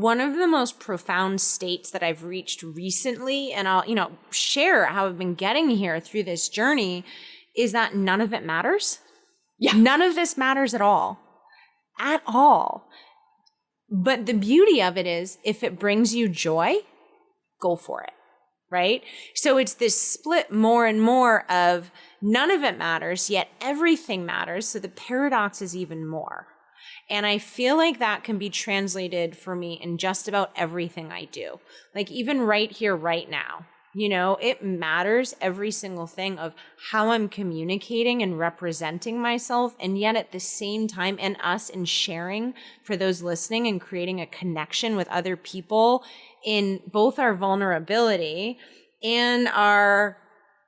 one of the most profound states that I've reached recently, and I'll, share how I've been getting here through this journey, is that none of it matters. Yeah. None of this matters at all. At all. But the beauty of it is, if it brings you joy, go for it. Right? So it's this split more and more of none of it matters, yet everything matters. So the paradox is even more. And I feel like that can be translated for me in just about everything I do. Like even right here, right now, it matters, every single thing of how I'm communicating and representing myself. And yet at the same time, and us in sharing for those listening and creating a connection with other people in both our vulnerability and our,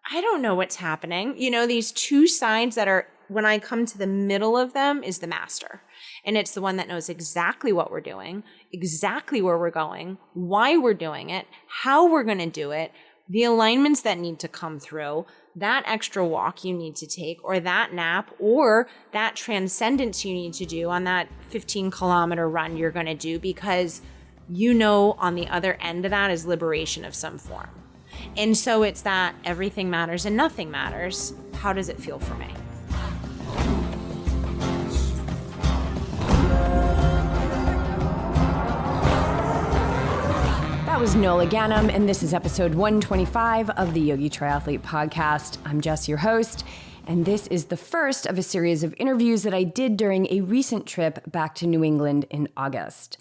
I don't know what's happening, these two sides that are, when I come to the middle of them, is the master. And it's the one that knows exactly what we're doing, exactly where we're going, why we're doing it, how we're going to do it, the alignments that need to come through, that extra walk you need to take, or that nap, or that transcendence you need to do on that 15-kilometer run you're going to do, because on the other end of that is liberation of some form. And so it's that everything matters and nothing matters. How does it feel for me? That was Nola Ganem, and this is episode 125 of the Yogi Triathlete Podcast. I'm Jess, your host, and this is the first of a series of interviews that I did during a recent trip back to New England in August.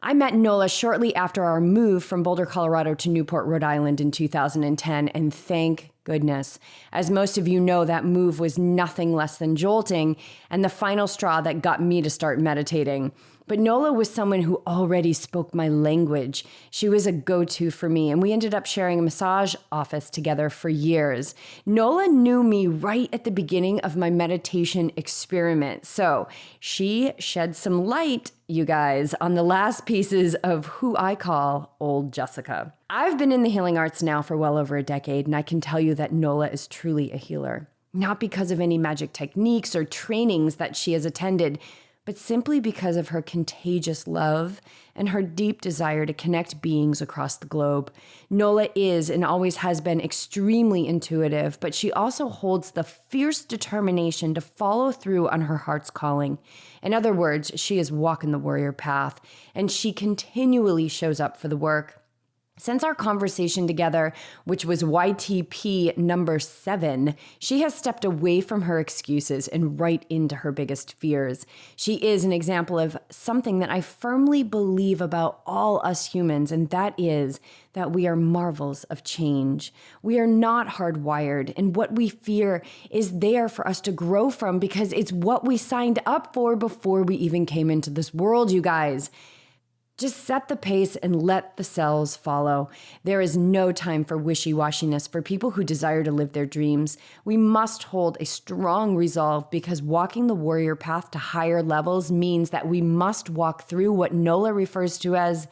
I met Nola shortly after our move from Boulder, Colorado to Newport, Rhode Island in 2010, and thank goodness. As most of you know, that move was nothing less than jolting and the final straw that got me to start meditating. But Nola was someone who already spoke my language. She was a go-to for me, and we ended up sharing a massage office together for years. Nola knew me right at the beginning of my meditation experiment, so she shed some light, you guys, on the last pieces of who I call Old Jessica. I've been in the healing arts now for well over a decade, and I can tell you that Nola is truly a healer. Not because of any magic techniques or trainings that she has attended, but simply because of her contagious love and her deep desire to connect beings across the globe. Nola is and always has been extremely intuitive, but she also holds the fierce determination to follow through on her heart's calling. In other words, she is walking the warrior path, and she continually shows up for the work. Since our conversation together, which was YTP number 7, she has stepped away from her excuses and right into her biggest fears. She is an example of something that I firmly believe about all us humans, and that is that we are marvels of change. We are not hardwired, and what we fear is there for us to grow from because it's what we signed up for before we even came into this world, you guys. Just set the pace and let the cells follow. There is no time for wishy-washiness for people who desire to live their dreams. We must hold a strong resolve because walking the warrior path to higher levels means that we must walk through what Nola refers to as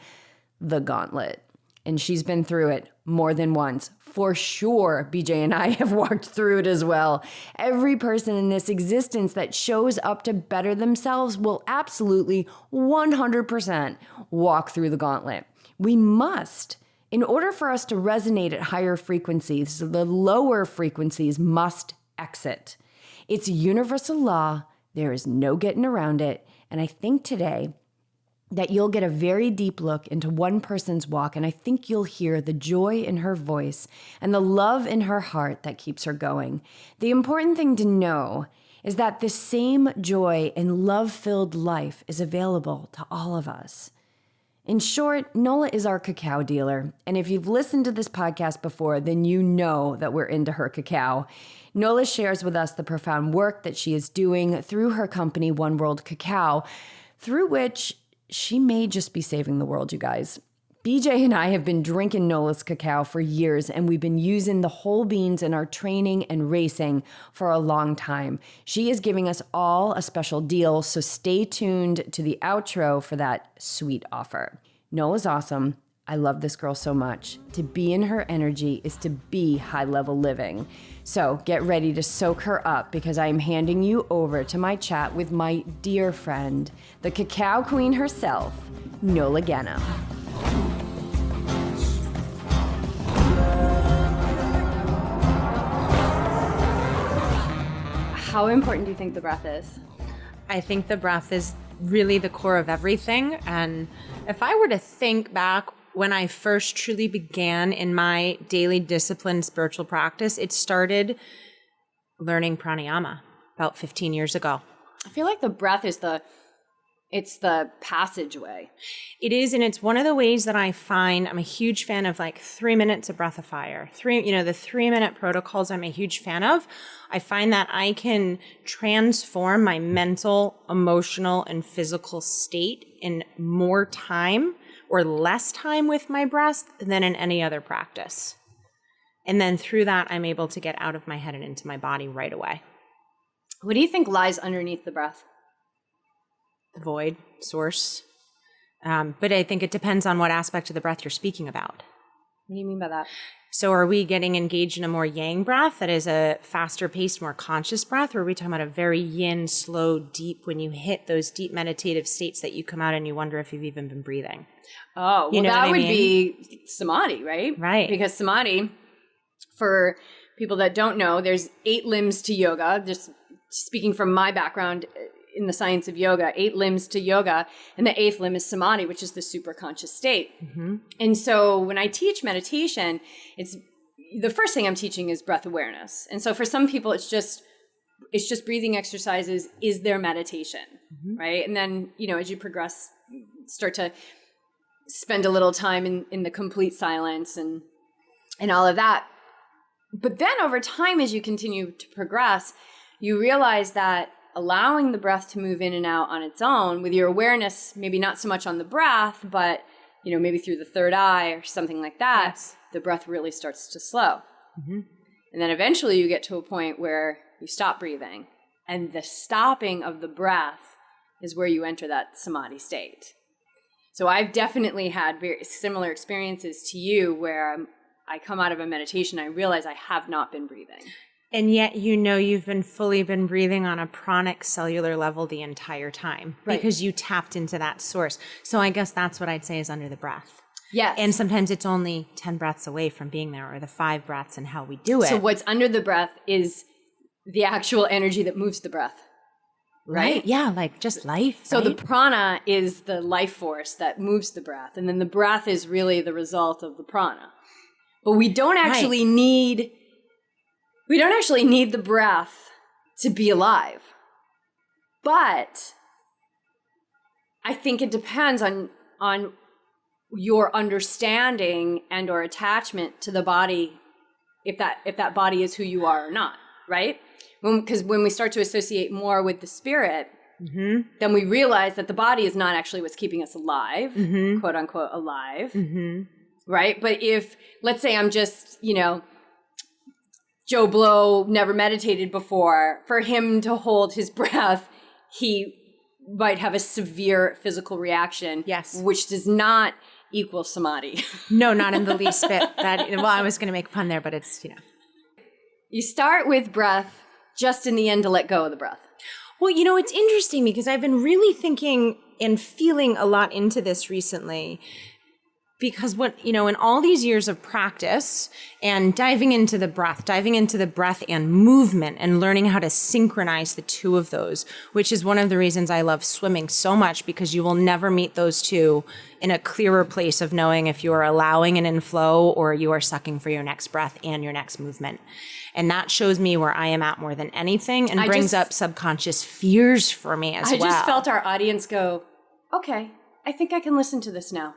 the gauntlet. And she's been through it more than once. For sure, BJ and I have walked through it as well. Every person in this existence that shows up to better themselves will absolutely 100% walk through the gauntlet. We must. In order for us to resonate at higher frequencies, the lower frequencies must exit. It's a universal law. There is no getting around it. And I think today that you'll get a very deep look into one person's walk, and I think you'll hear the joy in her voice and the love in her heart that keeps her going. The important thing to know is that the same joy and love-filled life is available to all of us. In short, Nola is our cacao dealer, and if you've listened to this podcast before, then you know that we're into her cacao. Nola shares with us the profound work that she is doing through her company, One World Cacao, through which she may just be saving the world, you guys. BJ and I have been drinking Nola's cacao for years, and we've been using the whole beans in our training and racing for a long time. She is giving us all a special deal, so stay tuned to the outro for that sweet offer. Nola's awesome. I love this girl so much. To be in her energy is to be high-level living. So get ready to soak her up because I am handing you over to my chat with my dear friend, the Cacao Queen herself, Nola Ganem. How important do you think the breath is? I think the breath is really the core of everything. And if I were to think back when I first truly began in my daily disciplined spiritual practice, it started learning pranayama about 15 years ago. I feel like the breath is the passageway. It is, and it's one of the ways that I find I'm a huge fan of, like 3 minutes of breath of fire. The 3-minute protocols I'm a huge fan of. I find that I can transform my mental, emotional, and physical state in more time or less time with my breath than in any other practice. And then through that, I'm able to get out of my head and into my body right away. What do you think lies underneath the breath? The void, source. But I think it depends on what aspect of the breath you're speaking about. What do you mean by that? So are we getting engaged in a more yang breath that is a faster paced, more conscious breath? Or are we talking about a very yin, slow, deep, when you hit those deep meditative states that you come out and you wonder if you've even been breathing? Oh, well, that would be samadhi, right? Right. Because samadhi, for people that don't know, there's 8 limbs to yoga. Just speaking from my background in the science of yoga, 8 limbs to yoga, and the 8th limb is samadhi, which is the super conscious state. Mm-hmm. And so when I teach meditation, it's the first thing I'm teaching is breath awareness. And so for some people, it's just breathing exercises is their meditation, right? And then, as you progress, start to spend a little time in the complete silence and all of that. But then over time, as you continue to progress, you realize that allowing the breath to move in and out on its own with your awareness, maybe not so much on the breath, but, maybe through the third eye or something like that, yes, the breath really starts to slow. Mm-hmm. And then eventually you get to a point where you stop breathing. And the stopping of the breath is where you enter that samadhi state. So I've definitely had very similar experiences to you where I come out of a meditation, I realize I have not been breathing. And yet you've been fully been breathing on a pranic cellular level the entire time, right? Because you tapped into that source. So I guess that's what I'd say is under the breath. Yes. And sometimes it's only 10 breaths away from being there, or the 5 breaths and how we do it. So what's under the breath is the actual energy that moves the breath. Right? Yeah, like just life. So the prana is the life force that moves the breath. And then the breath is really the result of the prana. But we don't actually need the breath to be alive. But I think it depends on your understanding and or attachment to the body, if that body is who you are or not, right? Because when we start to associate more with the spirit, mm-hmm, then we realize that the body is not actually what's keeping us alive, mm-hmm, quote unquote alive, mm-hmm, right? But if, let's say I'm just, Joe Blow never meditated before, for him to hold his breath, he might have a severe physical reaction, yes, which does not equal samadhi. No, not in the least bit. I was going to make a pun there, but it's, You start with breath, just in the end to let go of the breath. Well, it's interesting because I've been really thinking and feeling a lot into this recently. Because in all these years of practice and diving into the breath and movement and learning how to synchronize the two of those, which is one of the reasons I love swimming so much, because you will never meet those two in a clearer place of knowing if you are allowing an inflow or you are sucking for your next breath and your next movement. And that shows me where I am at more than anything and brings up subconscious fears for me as well. I just felt our audience go, okay, I think I can listen to this now.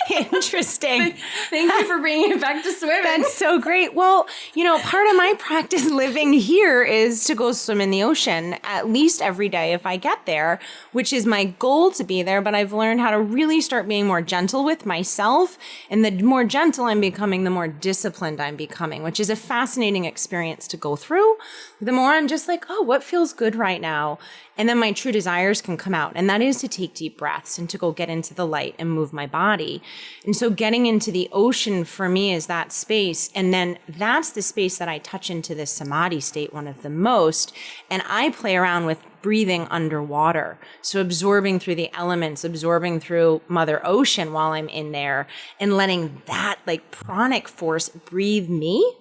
Interesting. Thank you for bringing it back to swimming. That's so great. Well, part of my practice living here is to go swim in the ocean at least every day if I get there, which is my goal to be there. But I've learned how to really start being more gentle with myself. And the more gentle I'm becoming, the more disciplined I'm becoming, which is a fascinating experience to go through. The more I'm just like, oh, what feels good right now? And then my true desires can come out. And that is to take deep breaths and to go get into the light and move my body. And so getting into the ocean for me is that space. And then that's the space that I touch into this samadhi state, one of the most. And I play around with breathing underwater. So absorbing through the elements, absorbing through Mother Ocean while I'm in there, and letting that like pranic force breathe me.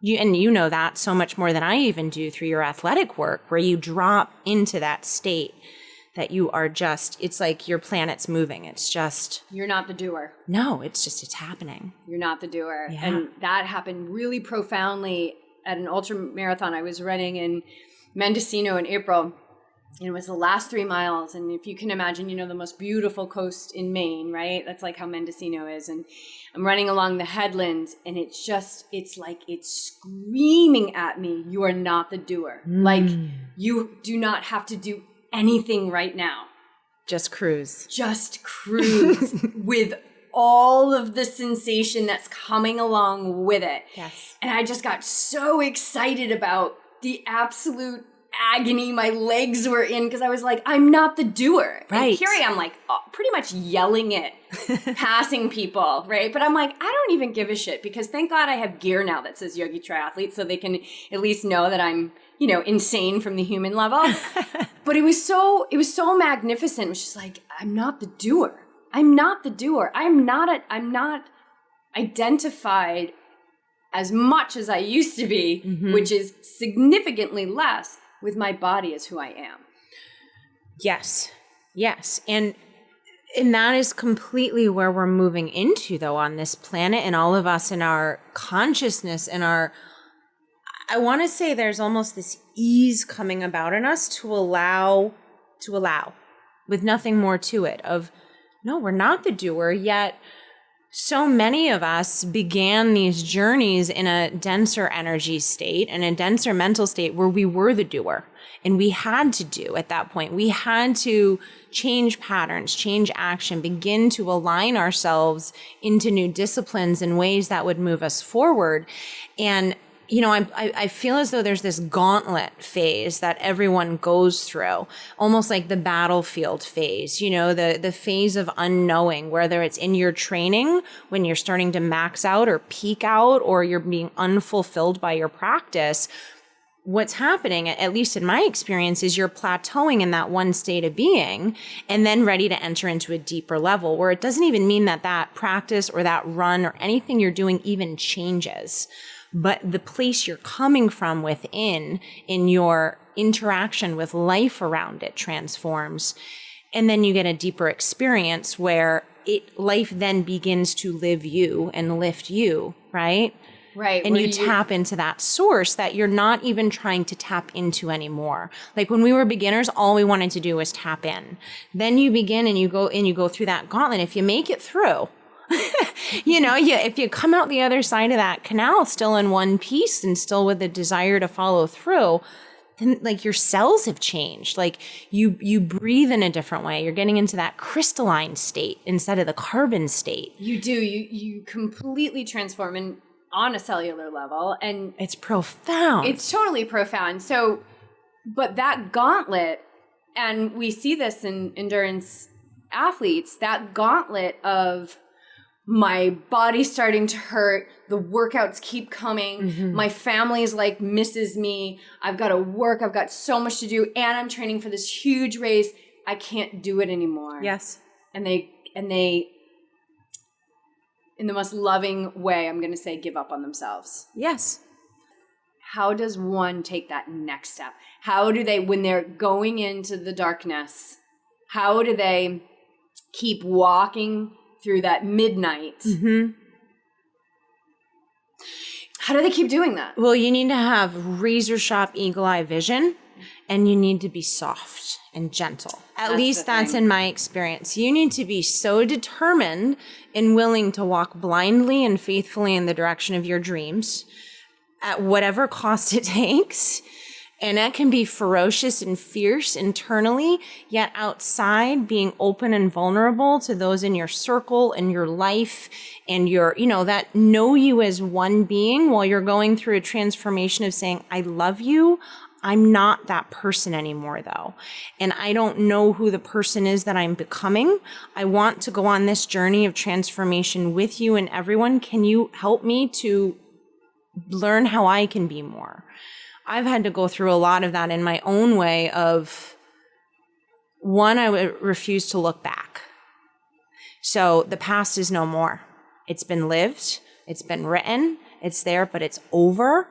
You know that so much more than I even do through your athletic work, where you drop into that state that you are just, it's like your planet's moving. It's just. You're not the doer. No, it's happening. You're not the doer. Yeah. And that happened really profoundly at an ultra marathon I was running in Mendocino in April. And it was the last 3 miles. And if you can imagine, the most beautiful coast in Maine, right? That's like how Mendocino is. And I'm running along the headlands, and it's like it's screaming at me, you are not the doer. Like, you do not have to do anything right now. Just cruise. Just cruise with all of the sensation that's coming along with it. Yes. And I just got so excited about the absolute agony my legs were in, because I was like, I'm not the doer. Right. And here I am, like, pretty much yelling it, passing people, right? But I'm like, I don't even give a shit, because thank God I have gear now that says Yogi Triathlete, so they can at least know that I'm, insane from the human level. But it was so magnificent. It was just like, I'm not the doer. I'm not the doer. I'm not identified as much as I used to be, which is significantly less, with my body as who I am. Yes. And that is completely where we're moving into, though, on this planet, and all of us in our consciousness and I want to say there's almost this ease coming about in us to allow with nothing more to it of, no, we're not the doer, yet so many of us began these journeys in a denser energy state and a denser mental state where we were the doer. And we had to do at that point. We had to change patterns, change action, begin to align ourselves into new disciplines in ways that would move us forward. And I feel as though there's this gauntlet phase that everyone goes through, almost like the battlefield phase, the phase of unknowing, whether it's in your training when you're starting to max out or peak out, or you're being unfulfilled by your practice. What's happening, at least in my experience, is you're plateauing in that one state of being and then ready to enter into a deeper level where it doesn't even mean that practice or that run or anything you're doing even changes. But the place you're coming from within, in your interaction with life around it, transforms. And then you get a deeper experience where life then begins to live you and lift you, right? Right. And you tap into that source that you're not even trying to tap into anymore. Like when we were beginners, all we wanted to do was tap in. Then you begin and you go through that gauntlet. If you make it through, if you come out the other side of that canal still in one piece and still with the desire to follow through, then like your cells have changed. Like you breathe in a different way. You're getting into that crystalline state instead of the carbon state. You do. You completely transform and on a cellular level. And it's profound. It's totally profound. So, but that gauntlet, and we see this in endurance athletes, that gauntlet of my body's starting to hurt, the workouts keep coming, my family's like misses me, I've got to work, I've got so much to do, and I'm training for this huge race, I can't do it anymore. Yes. And they in the most loving way, I'm going to say, give up on themselves. Yes. How does one take that next step? How do they, when they're going into the darkness, how do they keep walking through that midnight? How do they keep doing that? Well, you need to have razor sharp eagle eye vision, and you need to be soft and gentle. At least that's in my experience. You need to be so determined and willing to walk blindly and faithfully in the direction of your dreams at whatever cost it takes. And that can be ferocious and fierce internally, yet outside being open and vulnerable to those in your circle and your life and your, that know you as one being while you're going through a transformation of saying, I love you. I'm not that person anymore, though. And I don't know who the person is that I'm becoming. I want to go on this journey of transformation with you and everyone. Can you help me to learn how I can be more? I've had to go through a lot of that in my own way of, one, I would refuse to look back. So the past is no more. It's been lived. It's been written. It's there, but it's over.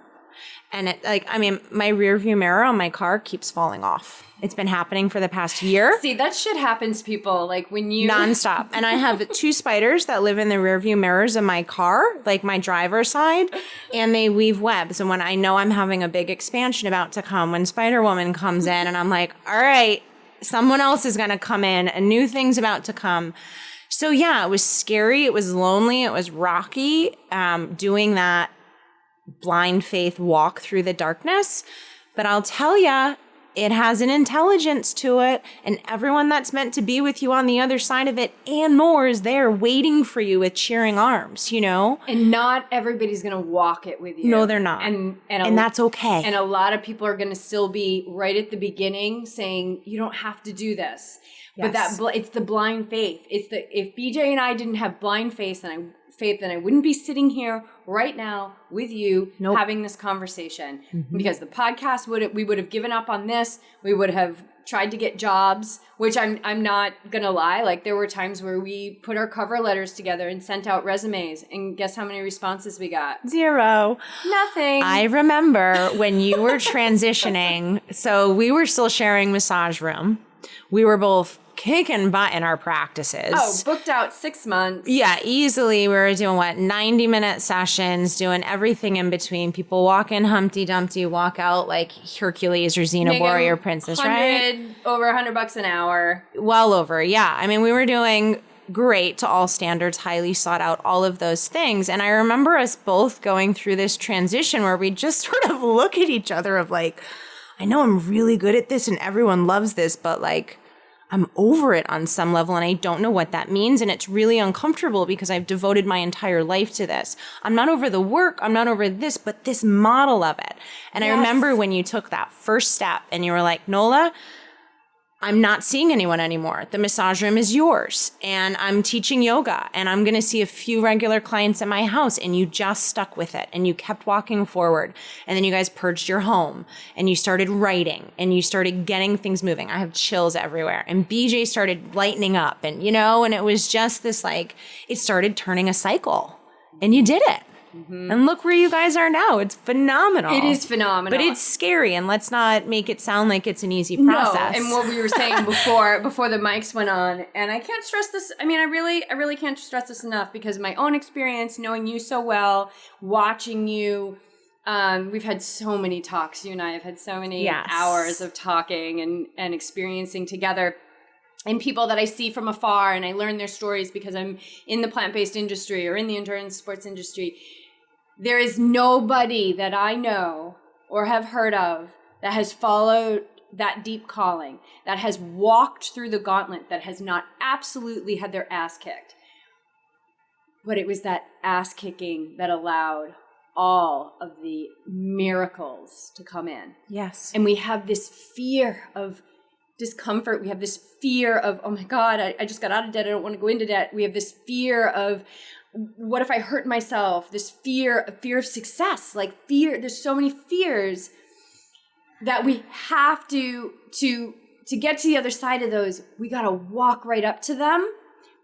And my rear view mirror on my car keeps falling off. It's been happening for the past year. See, that shit happens to people. Like when you... Nonstop. And I have 2 spiders that live in the rear view mirrors of my car, like my driver's side, and they weave webs. And when I know I'm having a big expansion about to come, when Spider Woman comes in and I'm like, all right, someone else is going to come in, a new thing's about to come. So yeah, it was scary. It was lonely. It was rocky, doing that blind faith walk through the darkness. But I'll tell ya, it has an intelligence to it, and everyone that's meant to be with you on the other side of it and more is there waiting for you with cheering arms, you know? And not everybody's going to walk it with you. No, they're not. And that's okay. And a lot of people are going to still be right at the beginning saying, you don't have to do this. Yes. But it's the blind faith. If BJ and I didn't have blind faith, then I wouldn't be sitting here right now with you having this conversation. Mm-hmm. Because the podcast we would have given up on this. We would have tried to get jobs, which I'm not gonna lie. Like there were times where we put our cover letters together and sent out resumes, and guess how many responses we got? 0. Nothing. I remember when you were transitioning. So we were still sharing massage room. We were both kicking butt in our practices. Oh, booked out 6 months. Yeah, easily. We were doing 90-minute sessions, doing everything in between. People walk in Humpty Dumpty, walk out like Hercules or Xena Warrior Princess, right? Over $100 an hour. Well over, yeah. I mean, we were doing great to all standards, highly sought out, all of those things. And I remember us both going through this transition where we just sort of look at each other of like, I know I'm really good at this and everyone loves this, but like, I'm over it on some level and I don't know what that means. And it's really uncomfortable because I've devoted my entire life to this. I'm not over the work. I'm not over this, but this model of it. And yes. I remember when you took that first step and you were like, Nola, I'm not seeing anyone anymore. The massage room is yours. And I'm teaching yoga and I'm going to see a few regular clients at my house. And you just stuck with it and you kept walking forward. And then you guys purged your home and you started writing and you started getting things moving. I have chills everywhere. And BJ started lightening up and, and it was just this it started turning a cycle and you did it. Mm-hmm. And look where you guys are now. It's phenomenal. It is phenomenal. But it's scary, and let's not make it sound like it's an easy process. No, and what we were saying before the mics went on, and I can't stress this. I mean, I really can't stress this enough because my own experience, knowing you so well, watching you, we've had so many talks. You and I have had so many hours of talking and experiencing together. And people that I see from afar, and I learn their stories because I'm in the plant-based industry or in the endurance sports industry. There is nobody that I know or have heard of that has followed that deep calling, that has walked through the gauntlet, that has not absolutely had their ass kicked. But it was that ass kicking that allowed all of the miracles to come in. Yes. And we have this fear of discomfort. We have this fear of, oh my God, I just got out of debt. I don't want to go into debt. We have this fear of, what if I hurt myself? This fear of success, fear. There's so many fears that we have to get to the other side of those. We got to walk right up to them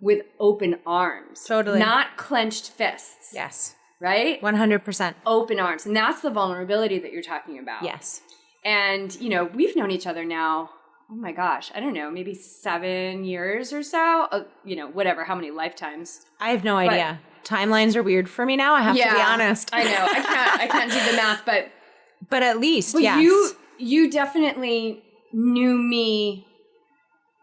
with open arms. Totally. Not clenched fists. Yes. Right? 100%. Open arms. And that's the vulnerability that you're talking about. Yes. And, we've known each other now, oh my gosh, I don't know, maybe 7 years or so, whatever, how many lifetimes. I have no idea. Timelines are weird for me now, I have to be honest. I know, I can't do the math, but at least, but yes. You definitely knew me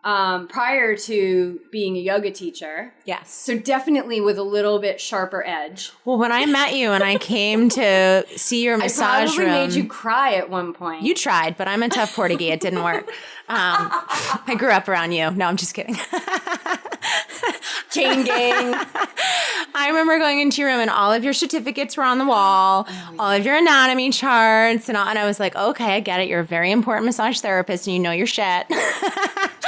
prior to being a yoga teacher. Yes. So definitely with a little bit sharper edge. Well, when I met you and I came to see your massage room. I probably made you cry at one point. You tried, but I'm a tough Portuguese. It didn't work. I grew up around you. No, I'm just kidding. Chain gang. I remember going into your room and all of your certificates were on the wall, all of your anatomy charts and I was like, okay, I get it. You're a very important massage therapist and you know your shit.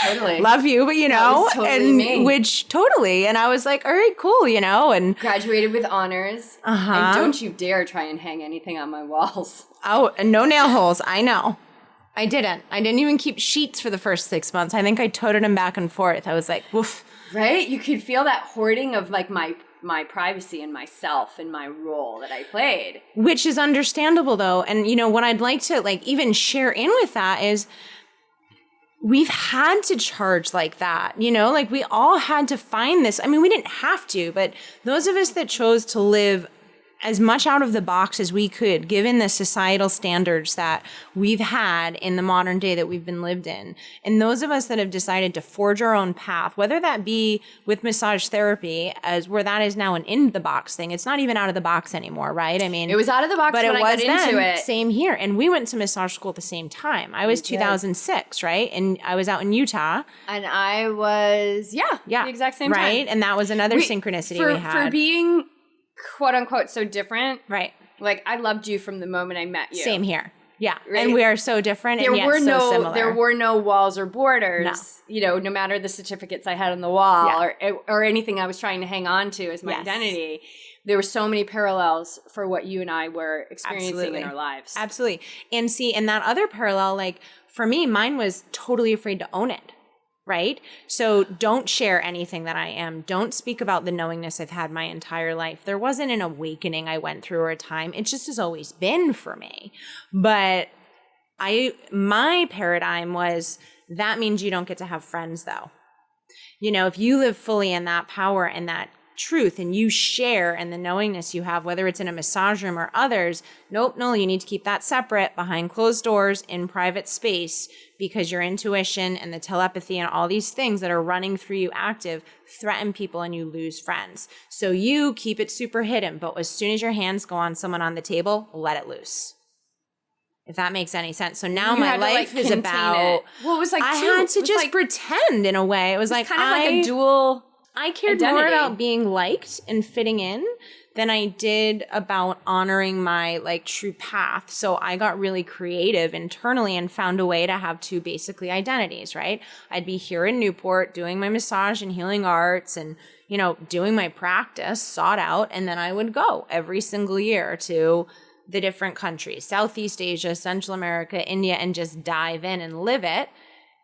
Totally. Love you, but That was totally me. And I was like, all right, cool, and graduated with honors. And don't you dare try and hang anything on my walls. Oh, and no nail holes. I know. I didn't even keep sheets for the first 6 months. I think I toted them back and forth. I was like, woof. Right? You could feel that hoarding of like my privacy and myself and my role that I played. Which is understandable though. And what I'd like to like even share in with that is we've had to charge like that, like we all had to find this. I mean, we didn't have to, but those of us that chose to live as much out of the box as we could, given the societal standards that we've had in the modern day that we've been lived in. And those of us that have decided to forge our own path, whether that be with massage therapy, as where that is now an in the box thing. It's not even out of the box anymore, right? I mean, it was out of the box, but when it I was got into then, it. Same here. And we went to massage school at the same time. I was 2006, right? And I was out in Utah. And I was, the exact same time. Right? And that was another synchronicity we had. For being quote unquote so different, right? Like I loved you from the moment I met you. Same here, yeah. Right? And we are so different, and yet so similar. There were no walls or borders. No. No matter the certificates I had on the wall or anything I was trying to hang on to as my identity. There were so many parallels for what you and I were experiencing in our lives. Absolutely, and see, and that other parallel, like for me, mine was totally afraid to own it. Right? So don't share anything that I am. Don't speak about the knowingness I've had my entire life. There wasn't an awakening I went through or a time. It just has always been for me. But my paradigm was that means you don't get to have friends though. If you live fully in that power and that truth and you share and the knowingness you have, whether it's in a massage room or others, no, you need to keep that separate behind closed doors in private space because your intuition and the telepathy and all these things that are running through you active threaten people and you lose friends. So you keep it super hidden, but as soon as your hands go on someone on the table, let it loose. If that makes any sense. So now my life is about, well, it was like I had to just pretend in a way. It was like kind of like a dual I cared identity. more about being liked and fitting in than I did about honoring my like true path. So I got really creative internally and found a way to have two basically identities, right? I'd be here in Newport doing my massage and healing arts and, doing my practice, sought out, and then I would go every single year to the different countries, Southeast Asia, Central America, India, and just dive in and live it.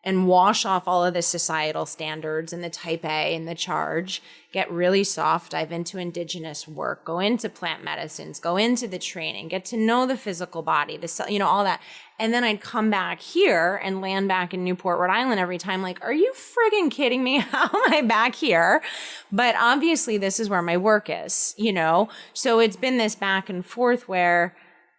And wash off all of the societal standards and the type A and the charge, get really soft, dive into indigenous work, go into plant medicines, go into the training, get to know the physical body, all that. And then I'd come back here and land back in Newport, Rhode Island every time like, are you friggin' kidding me? How am I back here? But obviously this is where my work is, So it's been this back and forth where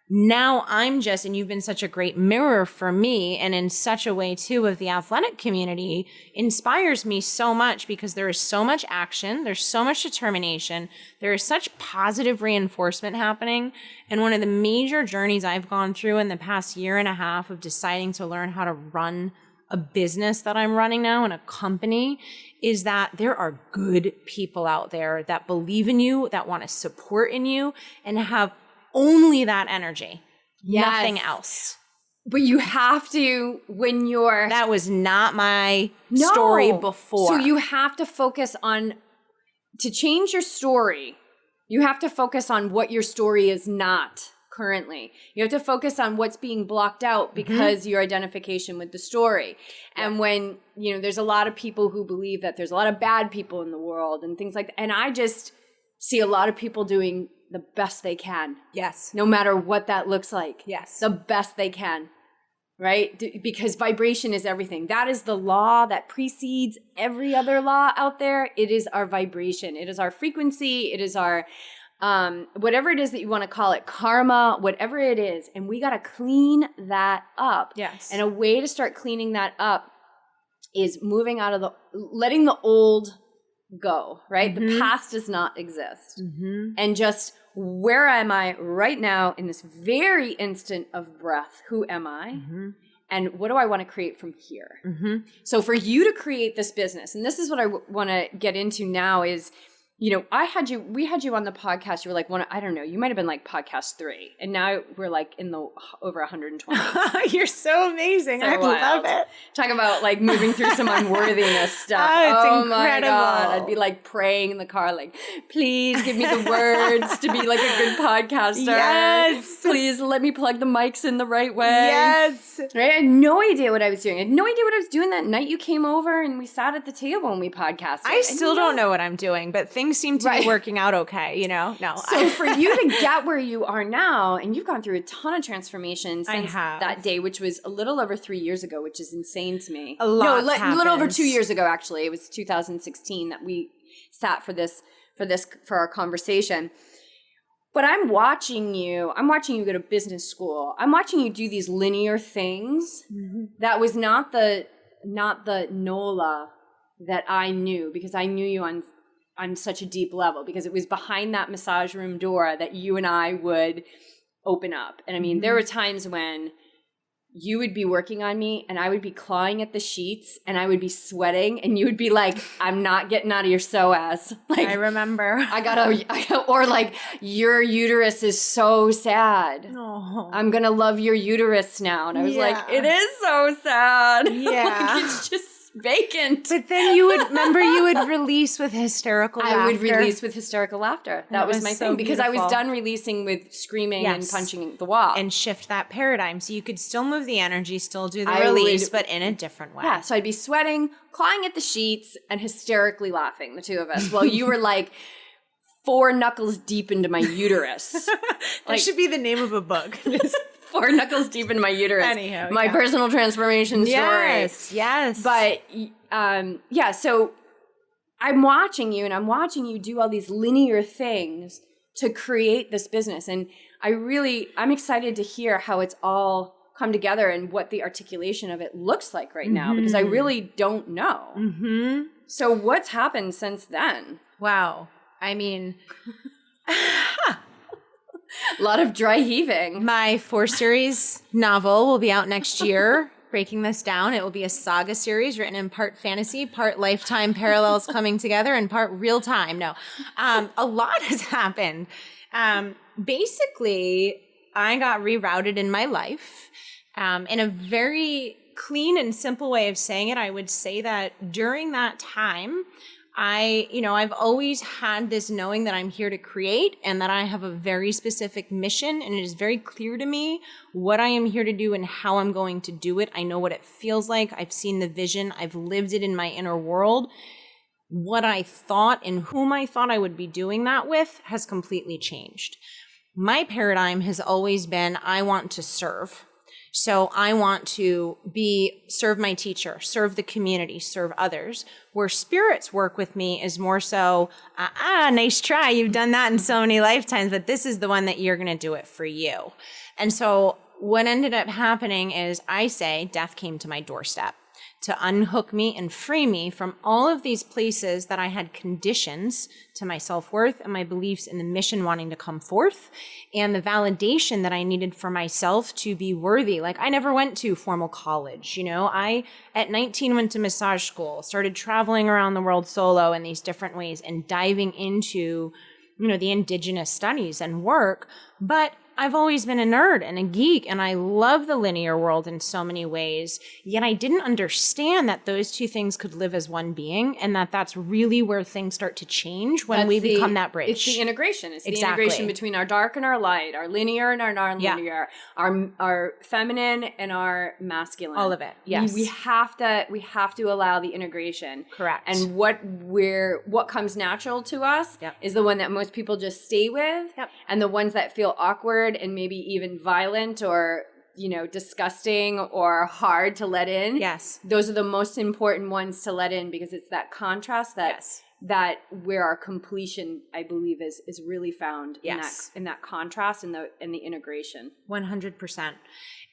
now I'm just, and you've been such a great mirror for me and in such a way too of the athletic community inspires me so much because there is so much action. There's so much determination. There is such positive reinforcement happening. And one of the major journeys I've gone through in the past year and a half of deciding to learn how to run a business that I'm running now and a company is that there are good people out there that believe in you, that want to support in you and have only that energy, nothing else. But you have to, when you're... That was not my story before. So you have to focus on, to change your story, you have to focus on what your story is not currently. You have to focus on what's being blocked out because your identification with the story. Yeah. And when, there's a lot of people who believe that there's a lot of bad people in the world and things like that. And I just see a lot of people doing the best they can. Yes. No matter what that looks like. Yes. The best they can. Right? Because vibration is everything. That is the law that precedes every other law out there. It is our vibration. It is our frequency. It is our, whatever it is that you want to call it, karma, whatever it is. And we got to clean that up. Yes. And a way to start cleaning that up is moving out of letting the old go, right? The past does not exist. And just, where am I right now in this very instant of breath? Who am I? And what do I want to create from here? So for you to create this business, and this is what I want to get into now, is we had you on the podcast. You were like I don't know, you might have been like podcast 3. And now we're like in the over 120. You're so amazing. So I love it. Talk about like moving through some unworthiness stuff. Oh, it's my incredible. God. I'd be like praying in the car, like, please give me the words to be like a good podcaster. Yes. Please let me plug the mics in the right way. Yes. Right? I had no idea what I was doing. I had no idea what I was doing that night you came over and we sat at the table and we podcasted. I still don't know what I'm doing, but things seem to be working out okay, you know? No. So for you to get where you are now, and you've gone through a ton of transformation since have. that day, which was a little over 3 years ago, which is insane to me. A lot a little over 2 years ago, actually. It was 2016 that we sat for our conversation. But I'm watching you go to business school. I'm watching you do these linear things. Mm-hmm. That was not the Nola that I knew, because I knew you on such a deep level, because it was behind that massage room door that you and I would open up. And I mean, there were times when you would be working on me and I would be clawing at the sheets and I would be sweating and you would be like, I'm not getting out of your psoas. Like, I remember. Or like, your uterus is so sad. Oh. I'm going to love your uterus now. And I was like, it is so sad. Yeah. Like, it's just vacant. But then you would release with hysterical laughter. I would release with hysterical laughter. That was my so thing, because I was beautiful. done releasing with screaming and punching the wall. And shift that paradigm. So you could still move the energy, still do the release, but in a different way. Yeah, so I'd be sweating, clawing at the sheets, and hysterically laughing, the two of us, while you were like 4 knuckles deep into my uterus. That should be the name of a book. 4 knuckles deep in my uterus. Anyhow, my personal transformation story. Yes. But so I'm watching you do all these linear things to create this business. And I'm excited to hear how it's all come together and what the articulation of it looks like right now, because I really don't know. Mm-hmm. So what's happened since then? Wow. I mean... A lot of dry heaving. My 4-series novel will be out next year. Breaking this down, it will be a saga series written in part fantasy, part lifetime parallels coming together, and part real time. No, a lot has happened. Basically, I got rerouted in my life. In a very clean and simple way of saying it, I would say that during that time, I've always had this knowing that I'm here to create and that I have a very specific mission, and it is very clear to me what I am here to do and how I'm going to do it. I know what it feels like. I've seen the vision. I've lived it in my inner world. What I thought and whom I thought I would be doing that with has completely changed. My paradigm has always been, I want to serve. So I want to serve my teacher, serve the community, serve others. Where spirits work with me is more so, nice try. You've done that in so many lifetimes, but this is the one that you're going to do it for you. And so what ended up happening is, I say, death came to my doorstep to unhook me and free me from all of these places that I had conditions to my self-worth and my beliefs in the mission wanting to come forth, and the validation that I needed for myself to be worthy. Like, I never went to formal college, I, at 19, went to massage school, started traveling around the world solo in these different ways and diving into, the indigenous studies and work. But I've always been a nerd and a geek, and I love the linear world in so many ways, yet I didn't understand that those two things could live as one being, and that's really where things start to change when we become that bridge. It's the integration. It's the integration between our dark and our light, our linear and our non-linear, our feminine and our masculine. All of it, yes. We have to allow the integration. Correct. And what comes natural to us is the one that most people just stay with, and the ones that feel awkward and maybe even violent or, disgusting or hard to let in. Yes. Those are the most important ones to let in, because it's that contrast that where our completion, I believe, is really found in that contrast and the integration. 100%.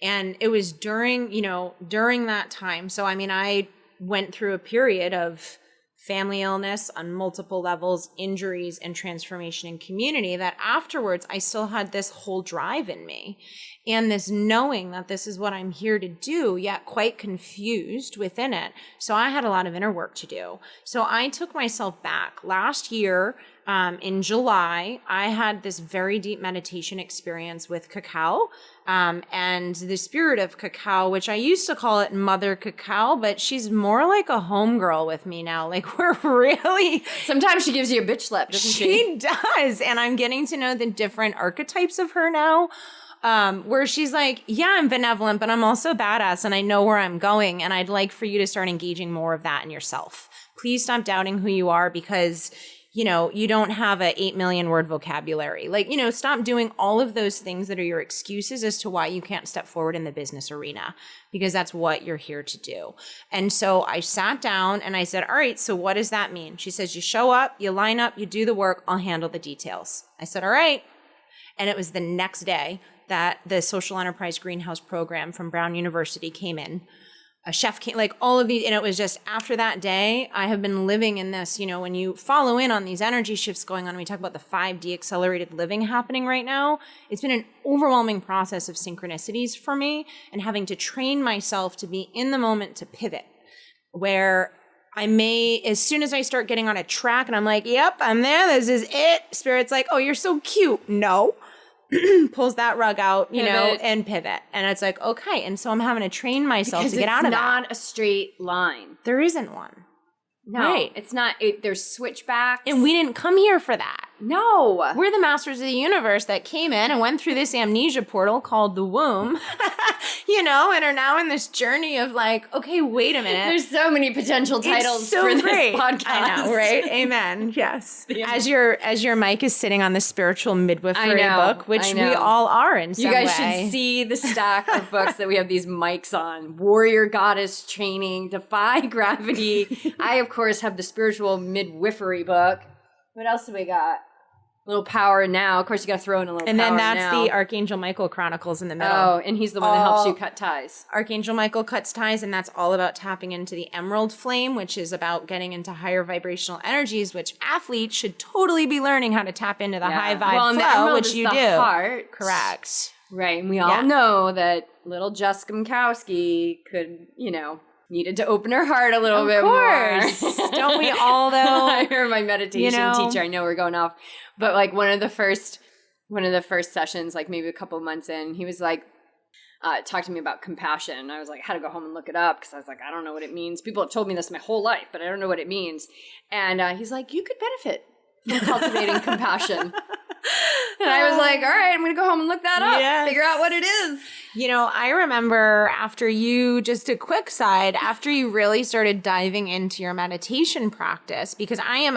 And it was during that time. So, I went through a period of family illness on multiple levels, injuries, and transformation in community, that afterwards I still had this whole drive in me and this knowing that this is what I'm here to do, yet quite confused within it. So I had a lot of inner work to do. So I took myself back. Last year, in July, I had this very deep meditation experience with Cacao, and the spirit of Cacao, which I used to call it Mother Cacao, but she's more like a homegirl with me now. Like, we're really... Sometimes she gives you a bitch slap, doesn't she? She does. And I'm getting to know the different archetypes of her now, where she's like, yeah, I'm benevolent, but I'm also badass and I know where I'm going. And I'd like for you to start engaging more of that in yourself. Please stop doubting who you are because... you don't have a 8 million word vocabulary. Like, stop doing all of those things that are your excuses as to why you can't step forward in the business arena, because that's what you're here to do. And so I sat down and I said, all right, so what does that mean? She says, you show up, you line up, you do the work, I'll handle the details. I said, all right. And it was the next day that the Social Enterprise Greenhouse program from Brown University came in. A chef came, like all of these, and it was just after that day, I have been living in this, when you follow in on these energy shifts going on, we talk about the 5D accelerated living happening right now. It's been an overwhelming process of synchronicities for me and having to train myself to be in the moment to pivot, where I may, as soon as I start getting on a track and I'm like, yep, I'm there, this is it. Spirit's like, oh, you're so cute. No. Pulls that rug out, and pivot. And it's like, okay. And so I'm having to train myself to get out of that. It's not a straight line. There isn't one. No, right. It's not. There's switchbacks. And we didn't come here for that. No. We're the masters of the universe that came in and went through this amnesia portal called the womb, and are now in this journey of like, okay, wait a minute. There's so many potential titles for this podcast. I know, right? Amen. Yes. As your mic is sitting on the spiritual midwifery book, which we all are in some way. You guys should see the stack of books that we have these mics on. Warrior Goddess Training, Defy Gravity. I, of course, have the spiritual midwifery book. What else do we got? Little Power Now. Of course, you got to throw in a little Power Now. And then that's the Archangel Michael Chronicles in the middle. Oh, and he's the one that helps you cut ties. Archangel Michael cuts ties, and that's all about tapping into the emerald flame, which is about getting into higher vibrational energies, which athletes should totally be learning how to tap into the high vibe flow, which you do. Heart. Correct. Right, and we all know that little Jess Gumkowski could, needed to open her heart a little bit more. Don't we all, though? I heard my meditation teacher. I know we're going off. But like one of the first sessions, like maybe a couple of months in, he was like, talked to me about compassion. And I was like, I had to go home and look it up because I was like, I don't know what it means. People have told me this my whole life, but I don't know what it means. And he's like, you could benefit from cultivating compassion. And I was like, all right, I'm going to go home and look that up, figure out what it is. I remember after you really started diving into your meditation practice, because I am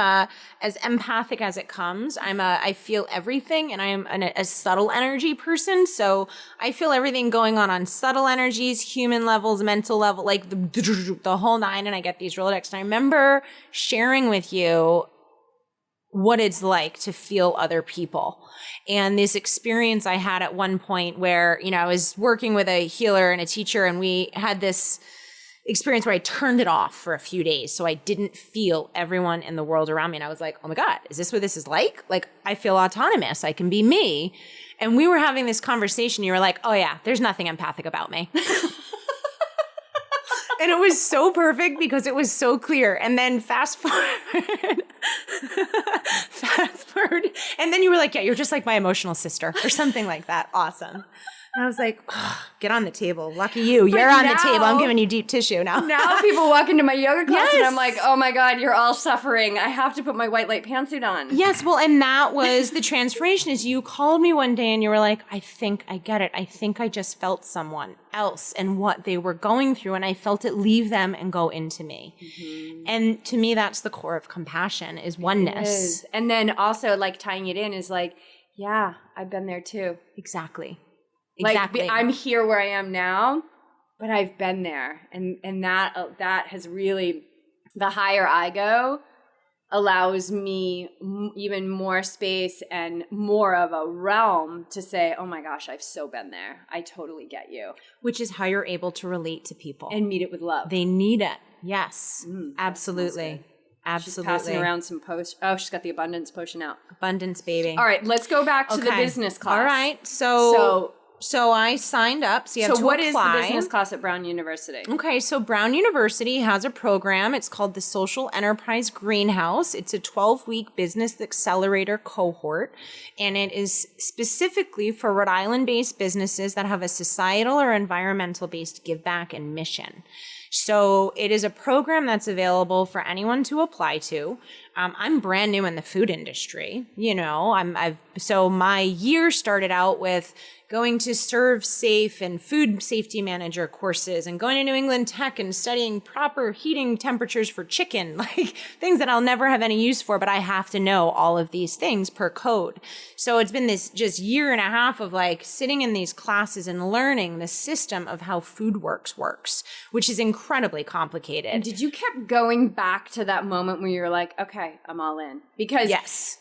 as empathic as it comes. I feel everything, and I am a subtle energy person. So I feel everything going on subtle energies, human levels, mental level, like the whole nine. And I get these Rolodex. And I remember sharing with you what it's like to feel other people. And this experience I had at one point where, I was working with a healer and a teacher, and we had this experience where I turned it off for a few days. So I didn't feel everyone in the world around me. And I was like, oh my God, is this what this is like? Like, I feel autonomous. I can be me. And we were having this conversation. You were like, oh yeah, there's nothing empathic about me. And it was so perfect because it was so clear. And then fast forward. And then you were like, yeah, you're just like my emotional sister or something like that. Awesome. And I was like, oh, get on the table. Lucky you. You're on the table. I'm giving you deep tissue now. Now people walk into my yoga class and I'm like, oh my God, you're all suffering. I have to put my white light pantsuit on. Yes. Well, and that was the transformation. Is you called me one day and you were like, I think I get it. I think I just felt someone else and what they were going through. And I felt it leave them and go into me. Mm-hmm. And to me, that's the core of compassion, is oneness. It is. And then also like tying it in is like, yeah, I've been there too. Exactly. Like, I'm here where I am now, but I've been there. And that has really, the higher I go, allows me even more space and more of a realm to say, oh my gosh, I've so been there. I totally get you. Which is how you're able to relate to people. And meet it with love. They need it. Yes, absolutely. Absolutely. She's passing around some potion. Oh, she's got the abundance potion out. Abundance, baby. All right, let's go back to the business class. All right. So I signed up. So you have to what apply. is the business class at Brown University? Okay, so Brown University has a program. It's called the Social Enterprise Greenhouse. It's a 12-week business accelerator cohort, and it is specifically for Rhode Island-based businesses that have a societal or environmental-based give back and mission. So it is a program that's available for anyone to apply to. I'm brand new in the food industry. So my year started out with going to Serve Safe and food safety manager courses and going to New England Tech and studying proper heating temperatures for chicken, like things that I'll never have any use for, but I have to know all of these things per code. So it's been this just year and a half of like sitting in these classes and learning the system of how food works, which is incredibly complicated. And did you keep going back to that moment where you're like, okay, I'm all in? Because yes.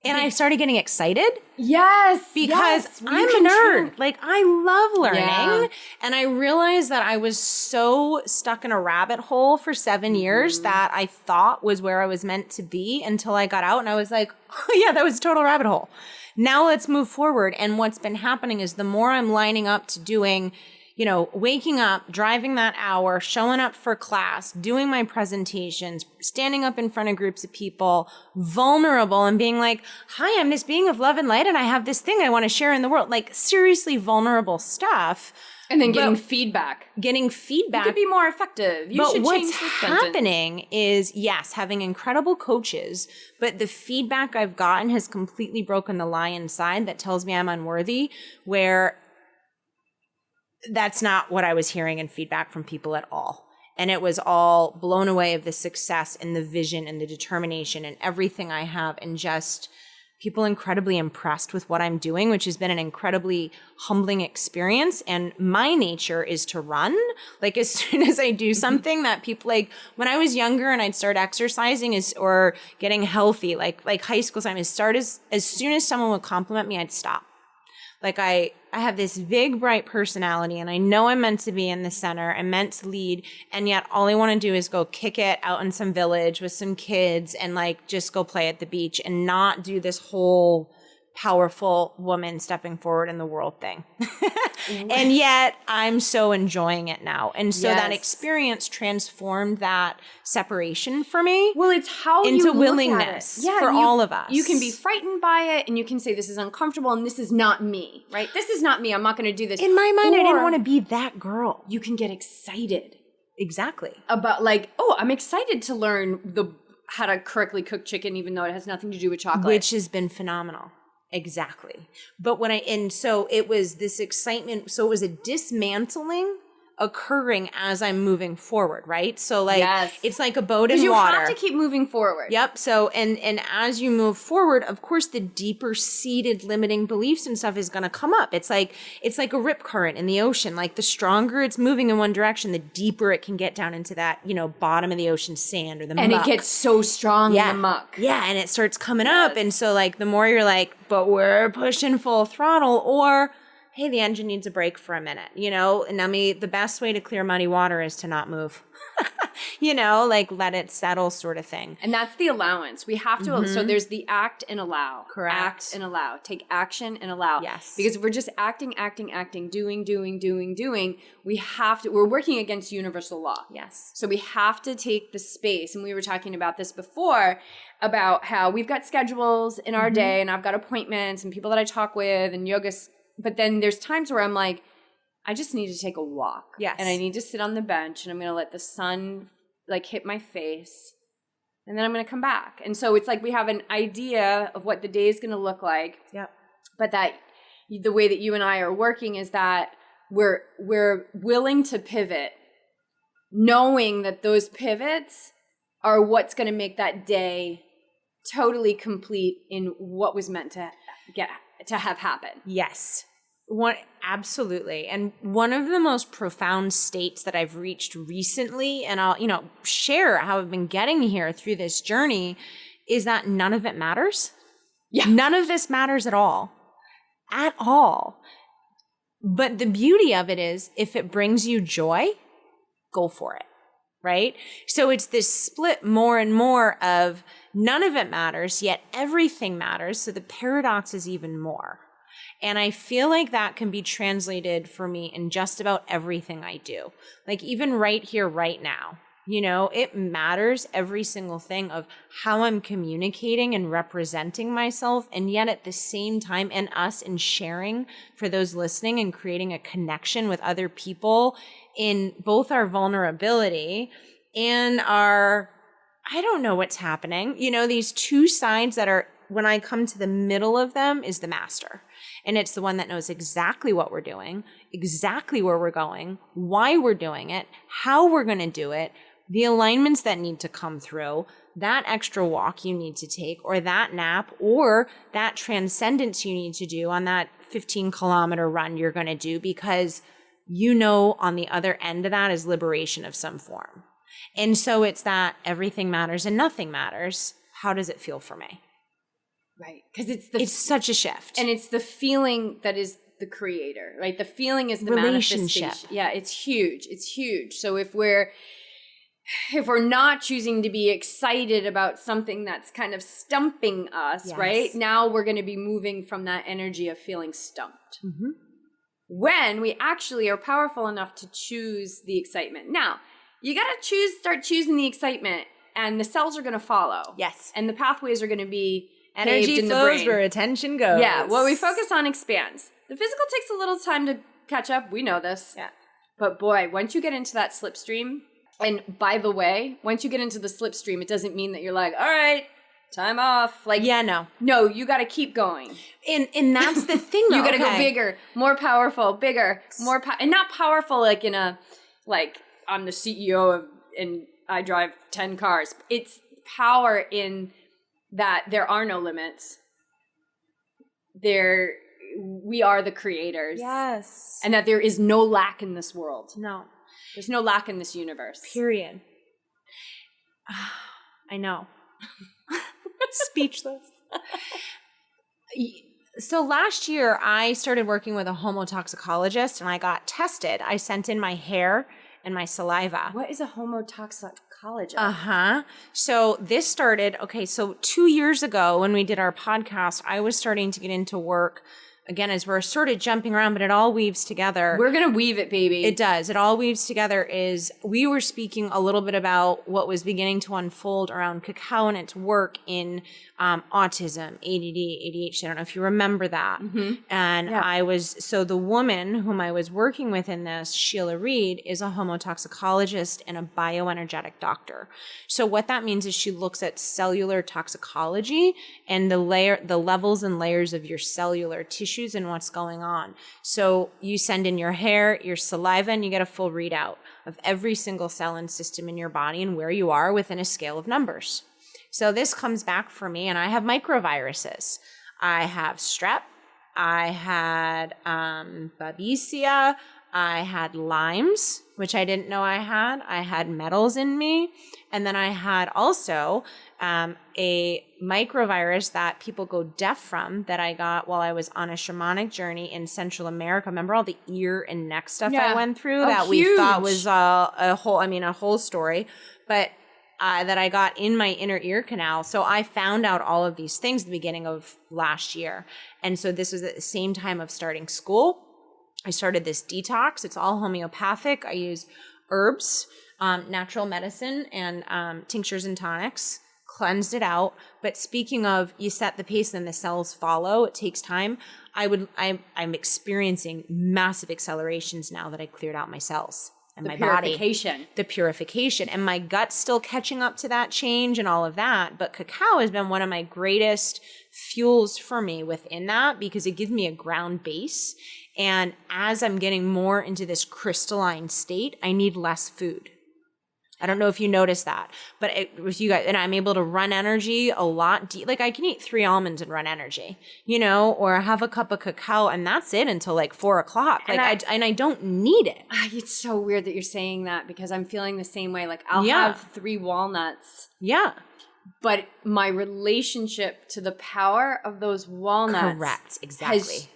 And I started getting excited. Yes. Because I'm a nerd. Like, I love learning. Yeah. And I realized that I was so stuck in a rabbit hole for 7 years that I thought was where I was meant to be until I got out and I was like, oh yeah, that was a total rabbit hole. Now let's move forward. And what's been happening is the more I'm lining up to doing, waking up, driving that hour, showing up for class, doing my presentations, standing up in front of groups of people, vulnerable and being like, hi, I'm this being of love and light and I have this thing I want to share in the world. Like seriously vulnerable stuff. And then getting feedback. You could be more effective. You should change this sentence. What's happening is, yes, having incredible coaches, but the feedback I've gotten has completely broken the lie inside that tells me I'm unworthy, where that's not what I was hearing in feedback from people at all. And it was all blown away of the success and the vision and the determination and everything I have, and just people incredibly impressed with what I'm doing, which has been an incredibly humbling experience. And my nature is to run. Like as soon as I do something that people like, when I was younger and I'd start exercising or getting healthy, like high school time, as soon as someone would compliment me, I'd stop. Like I have this big, bright personality and I know I'm meant to be in the center and meant to lead. And yet all I want to do is go kick it out in some village with some kids and like just go play at the beach and not do this whole powerful woman stepping forward in the world thing. And yet I'm so enjoying it now. And so that experience transformed that separation for me. Well, it's how into you look willingness at it. for all of us. You can be frightened by it and you can say, this is uncomfortable and this is not me, right? This is not me. I'm not going to do this. In my mind, I didn't want to be that girl. You can get excited. Exactly. About like, oh, I'm excited to learn how to correctly cook chicken, even though it has nothing to do with chocolate. Which has been phenomenal. Exactly. But so it was this excitement. So it was a dismantling occurring as I'm moving forward, right? So like, It's like a boat in water. You have to keep moving forward. Yep. So, and as you move forward, of course, the deeper seated limiting beliefs and stuff is going to come up. It's like a rip current in the ocean. Like the stronger it's moving in one direction, the deeper it can get down into that, bottom of the ocean sand or the muck. And it gets so strong in the muck. Yeah. And it starts coming up. And so like, the more you're like, but we're pushing full throttle, or hey, the engine needs a break for a minute, and the best way to clear muddy water is to not move, like let it settle sort of thing. And that's the allowance. We have to, so there's the act and allow. Correct. Act and allow. Take action and allow. Yes. Because if we're just acting, doing, we're working against universal law. Yes. So we have to take the space, and we were talking about this before, about how we've got schedules in our day, and I've got appointments and people that I talk with and yoga. But then there's times where I'm like, I just need to take a walk. Yes. And I need to sit on the bench and I'm going to let the sun like hit my face. And then I'm going to come back. And so it's like we have an idea of what the day is going to look like. Yep. But that the way that you and I are working is that we're willing to pivot, knowing that those pivots are what's going to make that day totally complete in what was meant to have happen. Yes. Absolutely. And one of the most profound states that I've reached recently, and I'll, share how I've been getting here through this journey, is that none of it matters. Yeah. None of this matters at all. At all. But the beauty of it is, if it brings you joy, go for it. right? So it's this split more and more of none of it matters, yet everything matters. So the paradox is even more. And I feel like that can be translated for me in just about everything I do. Like even right here, right now, you know, it matters every single thing of how I'm communicating and representing myself. And yet at the same time, and us in sharing for those listening and creating a connection with other people in both our vulnerability and our, I don't know what's happening. You know, these two sides that are, when I come to the middle of them, is the master. And it's the one that knows exactly what we're doing, exactly where we're going, why we're doing it, how we're going to do it, the alignments that need to come through, that extra walk you need to take, or that nap, or that transcendence you need to do on that 15-kilometer run you're going to do, because you know on the other end of that is liberation of some form. And so it's that everything matters and nothing matters. How does it feel for me? Right. Because it's such a shift. And it's the feeling that is the creator, right? The feeling is the relationship. Manifestation. Yeah, it's huge. It's huge. So if we're not choosing to be excited about something that's kind of stumping us, yes. right? Now we're going to be moving from that energy of feeling stumped. Mm-hmm. When we actually are powerful enough to choose the excitement. Now, you got to start choosing the excitement, and the cells are going to follow. Yes. And the pathways are going to be energy flows where attention goes. Yeah, what we focus on expands. The physical takes a little time to catch up. We know this. Yeah. But boy, once you get into that slipstream, and by the way, once you get into the slipstream, it doesn't mean that you're like, all right, time off. Like, yeah, no, you got to keep going. And that's the thing, though. You got to go bigger, more powerful, bigger, more, and not powerful like in a, like I'm the CEO of, and I drive 10 cars. It's power in that there are no limits. We are the creators. Yes. And that there is no lack in this world. No. There's no lack in this universe. Period. I know. Speechless. So last year, I started working with a homotoxicologist, and I got tested. I sent in my hair and my saliva. What is a homotoxicologist? So this started, so 2 years ago when we did our podcast, I was starting to get into work. Again, as we're sort of jumping around, but it all weaves together. We're going to weave it, baby. It does. It all weaves together. We were speaking a little bit about what was beginning to unfold around Cacao and its work in autism, ADD, ADHD. I don't know if you remember that. Mm-hmm. And so the woman whom I was working with in this, Sheila Reed, is a homotoxicologist and a bioenergetic doctor. So what that means is she looks at cellular toxicology and the levels and layers of your cellular tissue and what's going on. So you send in your hair, your saliva, and you get a full readout of every single cell and system in your body and where you are within a scale of numbers. So this comes back for me, and I have microviruses. I have strep. I had babesia. I had Lyme's, which I didn't know I had. I had metals in me. And then I had also a microvirus that people go deaf from that I got while I was on a shamanic journey in Central America. Remember all the ear and neck stuff I went through that huge. We thought was a whole story, but that I got in my inner ear canal. So I found out all of these things at the beginning of last year. And so this was at the same time of starting school. I started this detox. It's all homeopathic. I use herbs, natural medicine, and tinctures and tonics. Cleansed it out. But speaking of, you set the pace and then the cells follow. It takes time. I'm experiencing massive accelerations now that I cleared out my cells and my body. The purification. And my gut's still catching up to that change and all of that. But cacao has been one of my greatest fuels for me within that because it gives me a ground base. And as I'm getting more into this crystalline state, I need less food. I don't know if you noticed that, but with you guys, and I'm able to run energy a lot. Like I can eat 3 almonds and run energy, or have a cup of cacao, and that's it until like 4 o'clock. Like I don't need it. It's so weird that you're saying that because I'm feeling the same way. Like I'll have 3 walnuts. Yeah. But my relationship to the power of those walnuts correct, exactly, has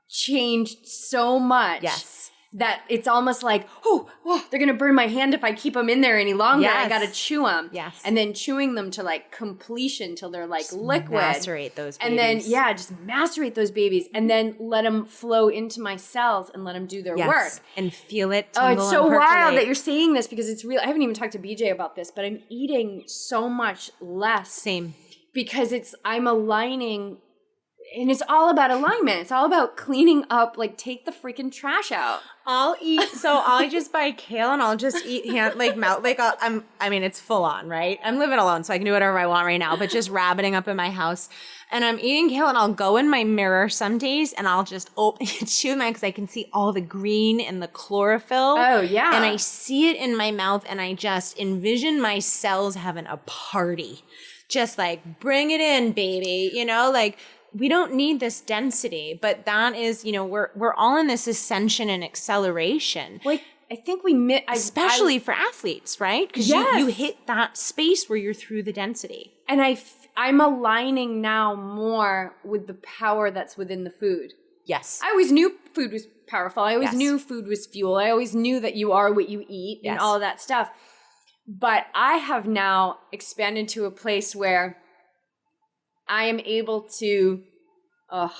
changed so much. Yes. that it's almost like, oh, they're going to burn my hand if I keep them in there any longer. Yes. I got to chew them. Yes. And then chewing them to like completion till they're like liquid. Macerate those babies. And then, just macerate those babies and then let them flow into my cells and let them do their work. And feel it. Oh, it's so wild that you're saying this because it's real. I haven't even talked to BJ about this, but I'm eating so much less. Same. Because I'm aligning. And it's all about alignment. It's all about cleaning up, like take the freaking trash out. I'll just buy kale and I'll just eat it's full on, right? I'm living alone, so I can do whatever I want right now, but just rabbiting up in my house. And I'm eating kale and I'll go in my mirror some days and I'll just chew mine because I can see all the green and the chlorophyll. Oh, yeah. And I see it in my mouth and I just envision my cells having a party. Just like, bring it in, baby, like, we don't need this density, but that is, we're all in this ascension and acceleration. Like, I think especially for athletes, right? Because you hit that space where you're through the density. And I'm aligning now more with the power that's within the food. Yes. I always knew food was powerful. I always knew food was fuel. I always knew that you are what you eat and all of that stuff. But I have now expanded to a place where I am able to, people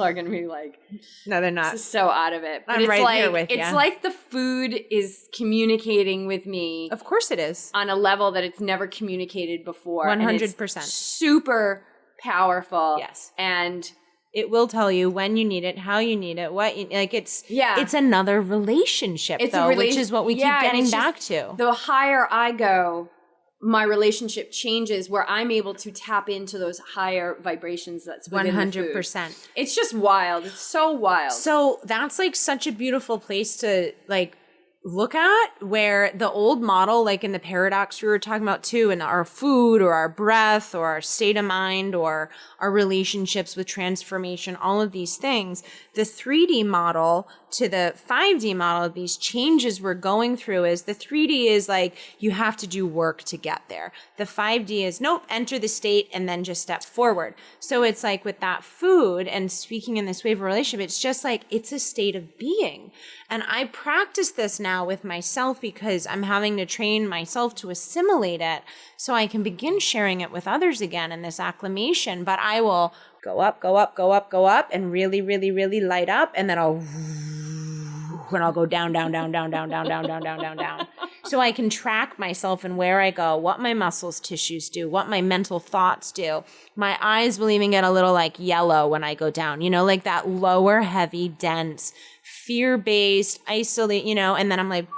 are going to be like, no, they're not. This is so out of it. But I'm right here with you. It's like the food is communicating with me. Of course it is. On a level that it's never communicated before. 100%. Super powerful. Yes. And it will tell you when you need it, how you need it, it's another relationship, which is what we keep getting back to. The higher I go, my relationship changes where I'm able to tap into those higher vibrations that's within 100%. The food. It's just wild. It's so wild. So that's like such a beautiful place to like look at, where the old model, like in the paradox we were talking about too, in our food or our breath or our state of mind or our relationships with transformation, all of these things, the 3D model to the 5D model, these changes we're going through is the 3D is like, you have to do work to get there. The 5D is, nope, enter the state and then just step forward. So it's like with that food and speaking in this wave of relationship, it's just like, it's a state of being. And I practice this now with myself because I'm having to train myself to assimilate it so I can begin sharing it with others again in this acclimation. But I will go up, go up, go up, go up, and really, really, really light up. And then I'll go down, down, down, down, down, down, down, down, down, down, down. So I can track myself and where I go, what my muscles, tissues do, what my mental thoughts do. My eyes will even get a little like yellow when I go down, like that lower, heavy, dense, fear-based, isolate, and then I'm like,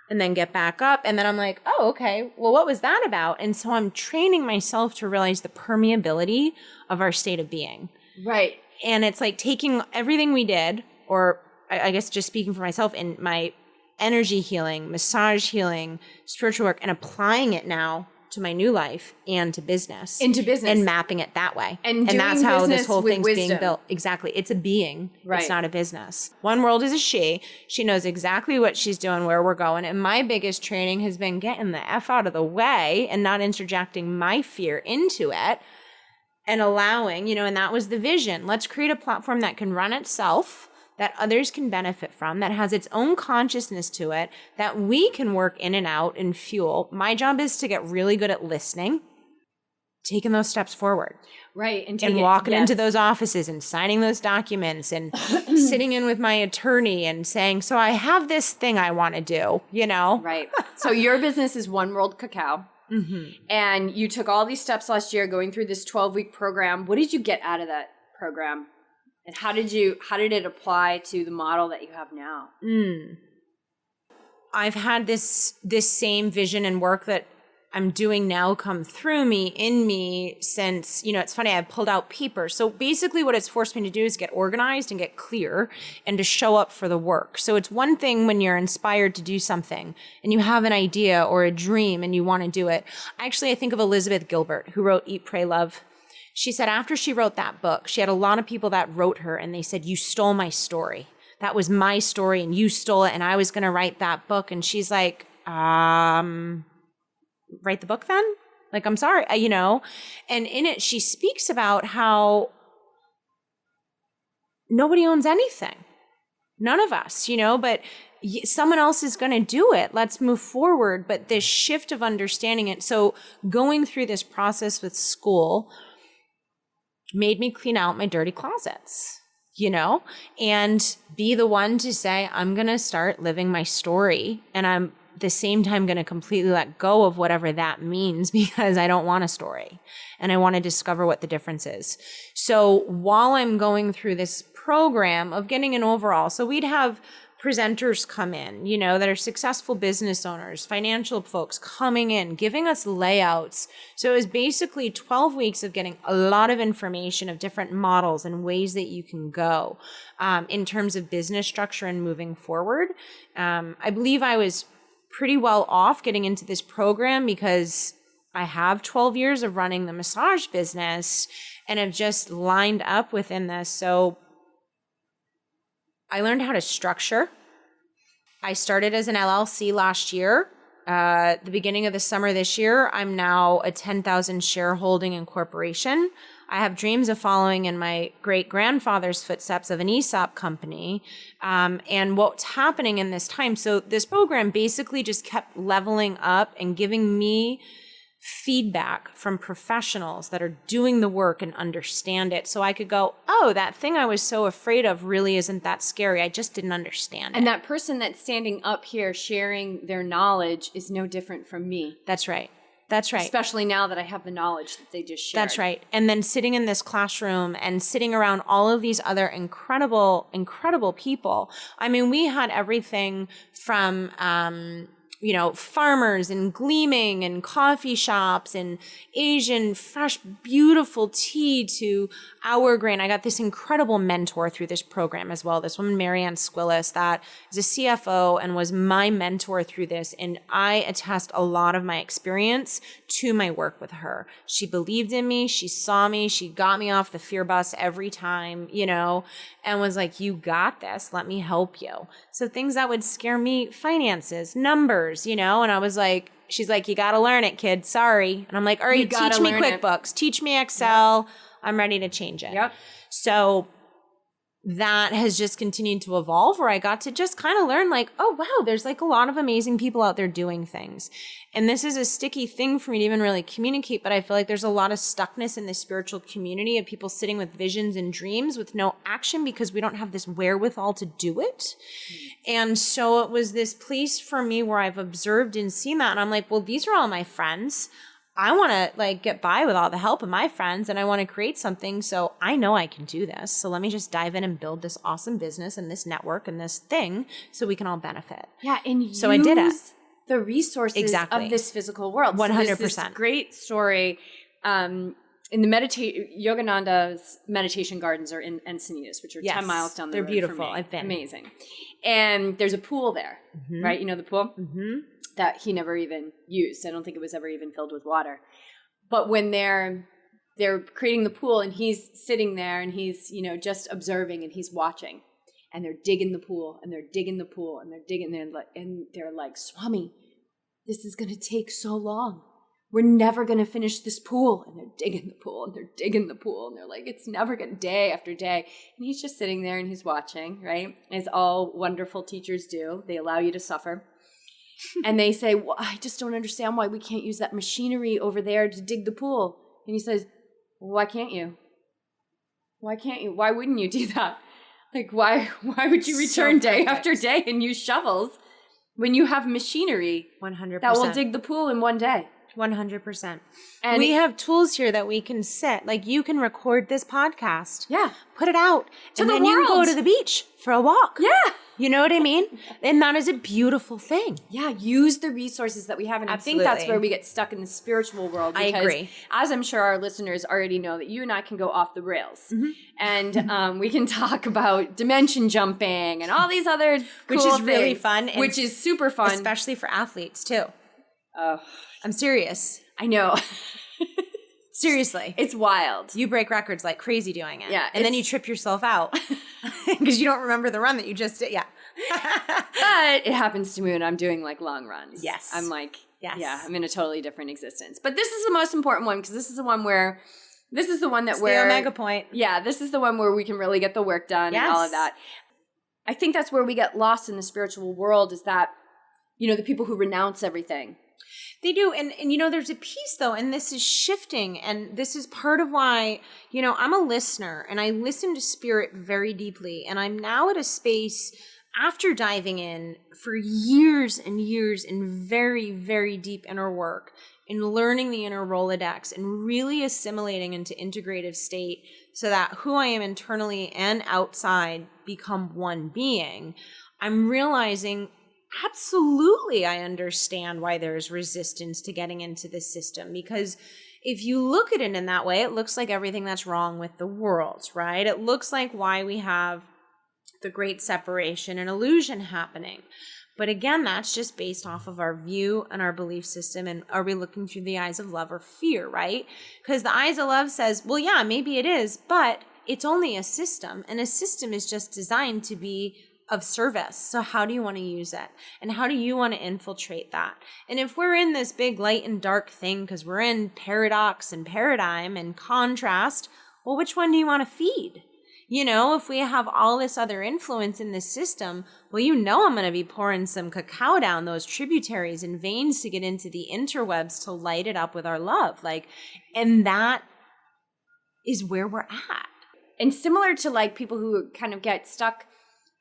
and then get back up. And then I'm like, oh, okay, well, what was that about? And so I'm training myself to realize the permeability of our state of being. Right. And it's like taking everything we did, or I guess just speaking for myself, in my energy healing, massage healing, spiritual work, and applying it now to my new life and to business. Into business. And mapping it that way. And that's how this whole thing's wisdom. being built. Exactly. It's a being. Right. It's not a business. One World is a she. She knows exactly what she's doing, where we're going. And my biggest training has been getting the F out of the way and not interjecting my fear into it and allowing, and that was the vision. Let's create a platform that can run itself, that others can benefit from, that has its own consciousness to it, that we can work in and out and fuel. My job is to get really good at listening, taking those steps forward. Right. And walking into those offices and signing those documents and sitting in with my attorney and saying, so I have this thing I want to do, Right. So your business is One World Cacao. Mm-hmm. And you took all these steps last year going through this 12-week program. What did you get out of that program? And how did it apply to the model that you have now? I've had this same vision and work that I'm doing now come through me, in me, since, it's funny, I pulled out paper. So basically what it's forced me to do is get organized and get clear and to show up for the work. So it's one thing when you're inspired to do something and you have an idea or a dream and you want to do it. Actually, I think of Elizabeth Gilbert, who wrote Eat, Pray, Love. She said after she wrote that book, she had a lot of people that wrote her and they said, you stole my story. That was my story and you stole it and I was going to write that book. And she's like, write the book then? Like, I'm sorry, And in it, she speaks about how nobody owns anything. None of us, but someone else is going to do it. Let's move forward. But this shift of understanding it. So going through this process with school made me clean out my dirty closets, and be the one to say, I'm going to start living my story. And I'm at the same time going to completely let go of whatever that means, because I don't want a story and I want to discover what the difference is. So while I'm going through this program of getting an overall, so we'd have presenters come in, that are successful business owners, financial folks coming in, giving us layouts. So it was basically 12 weeks of getting a lot of information of different models and ways that you can go in terms of business structure and moving forward. I believe I was pretty well off getting into this program because I have 12 years of running the massage business and have just lined up within this. So I learned how to structure. I started as an LLC last year. The beginning of the summer this year, I'm now a 10,000 shareholding incorporation. I have dreams of following in my great-grandfather's footsteps of an ESOP company. And what's happening in this time, so this program basically just kept leveling up and giving me feedback from professionals that are doing the work and understand it. So I could go, oh, that thing I was so afraid of really isn't that scary. I just didn't understand it. And that person that's standing up here sharing their knowledge is no different from me. That's right. That's right. Especially now that I have the knowledge that they just shared. That's right. And then sitting in this classroom and sitting around all of these other incredible, incredible people. I mean, we had everything from, farmers and gleaming and coffee shops and Asian fresh, beautiful tea to our grain. I got this incredible mentor through this program as well. This woman, Marianne Squillis, that is a CFO and was my mentor through this. And I attest a lot of my experience to my work with her. She believed in me. She saw me. She got me off the fear bus every time, and was like, you got this. Let me help you. So things that would scare me, finances, numbers, and I was like, she's like, you got to learn it, kid. Sorry. And I'm like, all right, teach me QuickBooks, teach me Excel. Yep. I'm ready to change it. Yep. So that has just continued to evolve, where I got to just kind of learn like, oh, wow, there's like a lot of amazing people out there doing things. And this is a sticky thing for me to even really communicate, but I feel like there's a lot of stuckness in the spiritual community of people sitting with visions and dreams with no action because we don't have this wherewithal to do it. And so it was this place for me where I've observed and seen that. And I'm like, well, these are all my friends. I want to get by with all the help of my friends, and I want to create something. So I know I can do this. So let me just dive in and build this awesome business and this network and this thing so we can all benefit. Yeah. And so I did it. The resources of this physical world. 100%. So there's this great story. In the Yogananda's meditation gardens are in Encinitas, which are 10 miles down the road. They're beautiful. From me. I've been. Amazing. And there's a pool there, right? You know the pool? Mm-hmm. That he never even used. I don't think it was ever even filled with water. But when they're creating the pool and he's sitting there and he's, just observing and he's watching, and they're digging the pool and they're digging the pool and they're digging there and they're like, Swami, this is going to take so long. We're never going to finish this pool. And they're digging the pool and they're digging the pool. And they're like, it's never going to, day after day. And he's just sitting there and he's watching, right? As all wonderful teachers do. They allow you to suffer. And they say, well, I just don't understand why we can't use that machinery over there to dig the pool. And he says, well, why can't you? Why can't you? Why wouldn't you do that? Like, why would you return day after day and use shovels when you have machinery 100% that will dig the pool in one day? 100%. And we have tools here that we can sit. Like, you can record this podcast. Yeah. Put it out. To the then world. You can go to the beach for a walk. Yeah. You know what I mean? And that is a beautiful thing. Yeah, use the resources that we have. And Absolutely. I think that's where we get stuck in the spiritual world. Because, I agree. as I'm sure our listeners already know, that you and I can go off the rails. Mm-hmm. And we can talk about dimension jumping and all these other cool Which is things, really fun. Which is super fun. Especially for athletes, too. Oh, I'm serious. I know. Seriously. It's wild. You break records like crazy doing it. Yeah. And then you trip yourself out because you don't remember the run that you just did. Yeah. But it happens to me when I'm doing like long runs. Yes. I'm like, yes. Yeah, I'm in a totally different existence. But this is the most important one because this is the one where, the omega point. Yeah, this is the one where we can really get the work done and all of that. I think that's where we get lost in the spiritual world, is that, you know, the people who renounce everything. They do. And you know, there's a piece though, and this is shifting. And this is part of why, you know, I'm a listener and I listen to spirit very deeply. And I'm now at a space after diving in for years and years in very, very deep inner work, in learning the inner Rolodex and really assimilating into integrative state so that who I am internally and outside become one being. I'm realizing absolutely I understand why there's resistance to getting into this system, because if you look at it in that way, it looks like everything that's wrong with the world, right? It looks like why we have the great separation and illusion happening. But again, that's just based off of our view and our belief system. And are we looking through the eyes of love or fear, right? Because the eyes of love says, well, yeah, maybe it is, but it's only a system. And a system is just designed to be of service. So how do you want to use it? And how do you want to infiltrate that? And if we're in this big light and dark thing, because we're in paradox and paradigm and contrast, well, which one do you want to feed? You know, if we have all this other influence in this system, well, you know I'm going to be pouring some cacao down those tributaries and veins to get into the interwebs to light it up with our love. Like, and that is where we're at. And similar to like people who kind of get stuck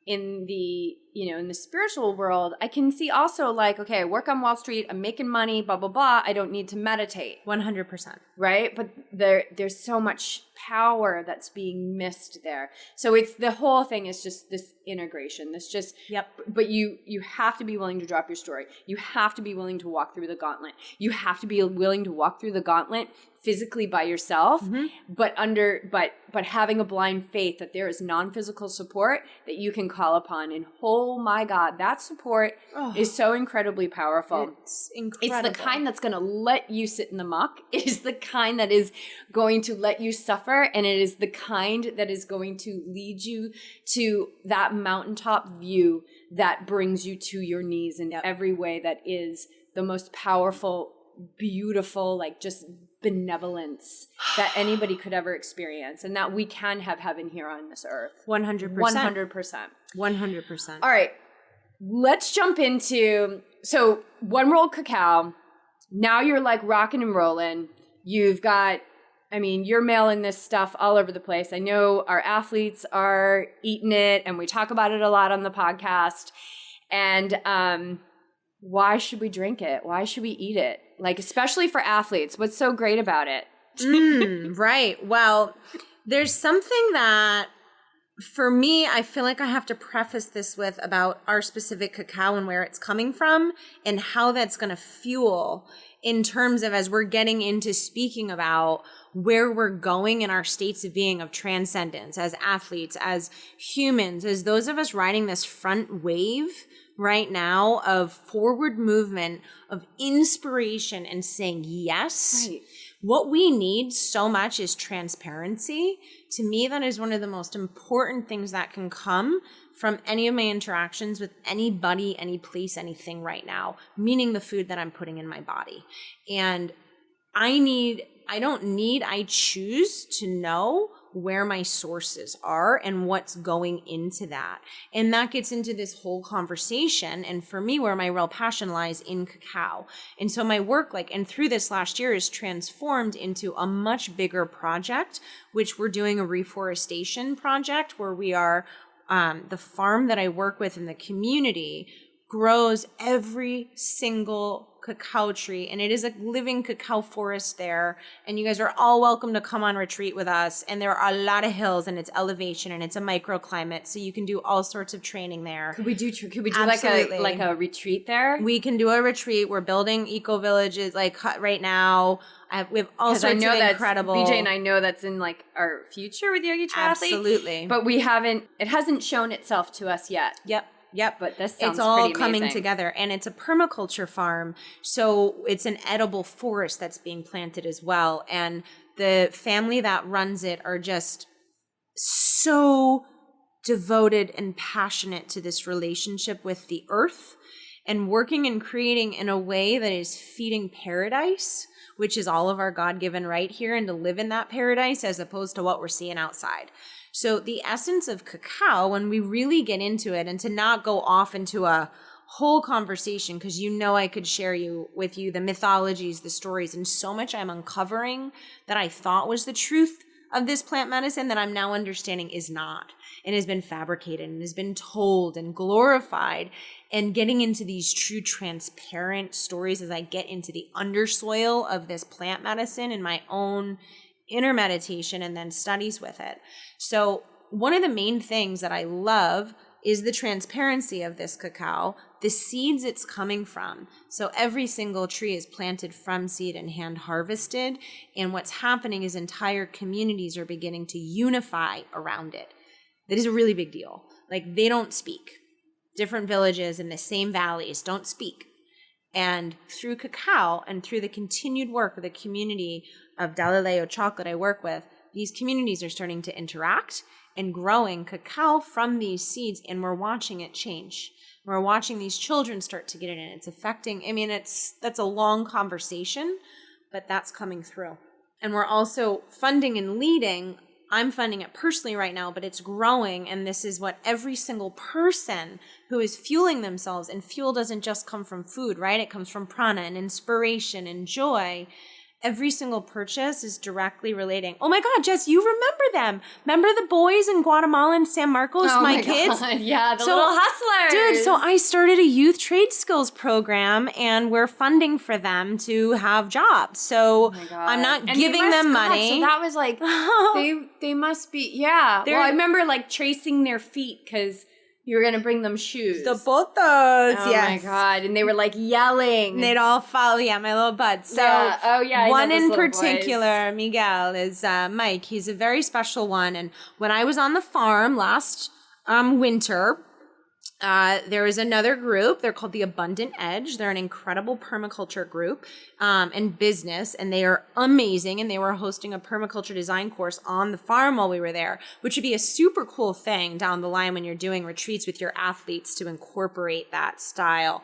in the, you know, in the spiritual world, I can see also like, okay, I work on Wall Street, I'm making money, blah, blah, blah. I don't need to meditate. 100%. Right? But there's so much power that's being missed there. So it's, the whole thing is just this integration. This just, yep. But you have to be willing to drop your story. You have to be willing to walk through the gauntlet. You have to be willing to walk through the gauntlet physically by yourself, but having a blind faith that there is non-physical support that you can call upon. And oh my God, that support is so incredibly powerful. It's incredible. It's the kind that's going to let you sit in the muck. It is the kind that is going to let you suffer. And it is the kind that is going to lead you to that mountaintop view that brings you to your knees in every way, that is the most powerful, beautiful, like just benevolence that anybody could ever experience, and that we can have heaven here on this earth. 100%. 100%. 100%. All right, let's jump into, so one rolled cacao. Now you're like rocking and rolling. You've got, I mean, you're mailing this stuff all over the place. I know our athletes are eating it, and we talk about it a lot on the podcast. And why should we drink it? Why should we eat it? Like, especially for athletes, what's so great about it? Right. Well, there's something that, for me, I feel like I have to preface this with about our specific cacao and where it's coming from and how that's going to fuel in terms of, as we're getting into speaking about where we're going in our states of being, of transcendence, as athletes, as humans, as those of us riding this front wave right now of forward movement, of inspiration and saying yes. Right. What we need so much is transparency. To me, that is one of the most important things that can come from any of my interactions with anybody, any place, anything right now, meaning the food that I'm putting in my body. And I choose to know where my sources are and what's going into that. And that gets into this whole conversation. And for me, where my real passion lies in cacao. And so my work, and through this last year, is transformed into a much bigger project, which we're doing a reforestation project where we are, the farm that I work with in the community grows every single cacao tree, and it is a living cacao forest there, and you guys are all welcome to come on retreat with us. And there are a lot of hills, and it's elevation, and it's a microclimate, so you can do all sorts of training there. Could we do like a retreat there? We can do a retreat. We're building eco villages right now. We have all sorts of incredible. BJ and I know that's in our future with Yogi Triathlete. Absolutely, but it hasn't shown itself to us yet. Yep. But this sounds it's all pretty coming amazing. together, and it's a permaculture farm. So it's an edible forest that's being planted as well. And the family that runs it are just so devoted and passionate to this relationship with the earth and working and creating in a way that is feeding paradise, which is all of our God-given right here, and to live in that paradise as opposed to what we're seeing outside. So the essence of cacao, when we really get into it, and to not go off into a whole conversation, because I could share with you the mythologies, the stories, and so much I'm uncovering that I thought was the truth of this plant medicine that I'm now understanding is not, and has been fabricated and has been told and glorified, and getting into these true transparent stories as I get into the undersoil of this plant medicine in my own inner meditation and then studies with it. So one of the main things that I love is the transparency of this cacao, the seeds it's coming from. So every single tree is planted from seed and hand harvested. And what's happening is entire communities are beginning to unify around it. That is a really big deal. Like, they don't speak. Different villages in the same valleys don't speak. And through cacao and through the continued work of the community of Galileo Chocolate I work with, these communities are starting to interact and growing cacao from these seeds, and we're watching it change. We're watching these children start to get it in. It's affecting, that's a long conversation, but that's coming through. And we're also funding and leading. I'm funding it personally right now, but it's growing, and this is what every single person who is fueling themselves, and fuel doesn't just come from food, right? It comes from prana and inspiration and joy. Every single purchase is directly relating. Oh my God, Jess, you remember them. Remember the boys in Guatemala and San Marcos, my kids? God. Yeah, the little hustlers. Dude, so I started a youth trade skills program, and we're funding for them to have jobs. So I'm not giving them money. So that was like, they must be, yeah. Well, I remember like tracing their feet because you were going to bring them shoes. The botos, oh yes. Oh my God. And they were like yelling. And they'd all follow, my little buds. So one in particular, voice. Miguel, is Mike. He's a very special one. And when I was on the farm last winter, there was another group. They're called the Abundant Edge. They're an incredible permaculture group and business, and they are amazing. And they were hosting a permaculture design course on the farm while we were there, which would be a super cool thing down the line when you're doing retreats with your athletes to incorporate that style.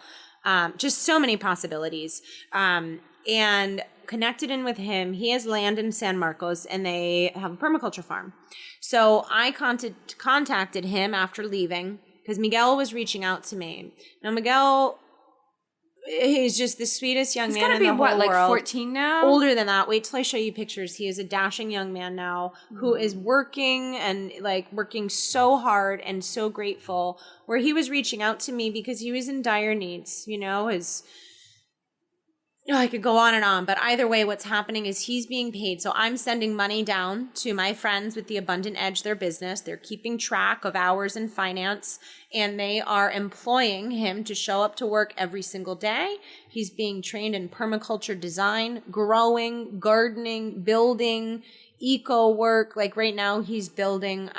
Just so many possibilities. And connected in with him. He has land in San Marcos, and they have a permaculture farm. So I contacted him after leaving, because Miguel was reaching out to me. Now, Miguel, he's just the sweetest young man in the whole world. He's got to be, like 14 now? Older than that. Wait till I show you pictures. He is a dashing young man now who is working and, working so hard and so grateful, where he was reaching out to me because he was in dire needs, I could go on and on, but either way, what's happening is he's being paid. So I'm sending money down to my friends with the Abundant Edge, their business. They're keeping track of hours and finance, and they are employing him to show up to work every single day. He's being trained in permaculture design, growing, gardening, building, eco work. Like right now, he's building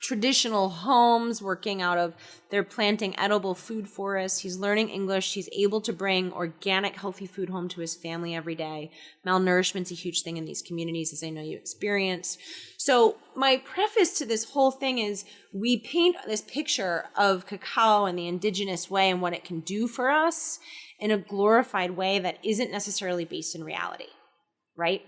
traditional homes, working out of, they're planting edible food forests. He's learning English. He's able to bring organic, healthy food home to his family every day. Malnourishment's a huge thing in these communities, as I know you experienced. So my preface to this whole thing is we paint this picture of cacao and the indigenous way and what it can do for us in a glorified way that isn't necessarily based in reality. Right?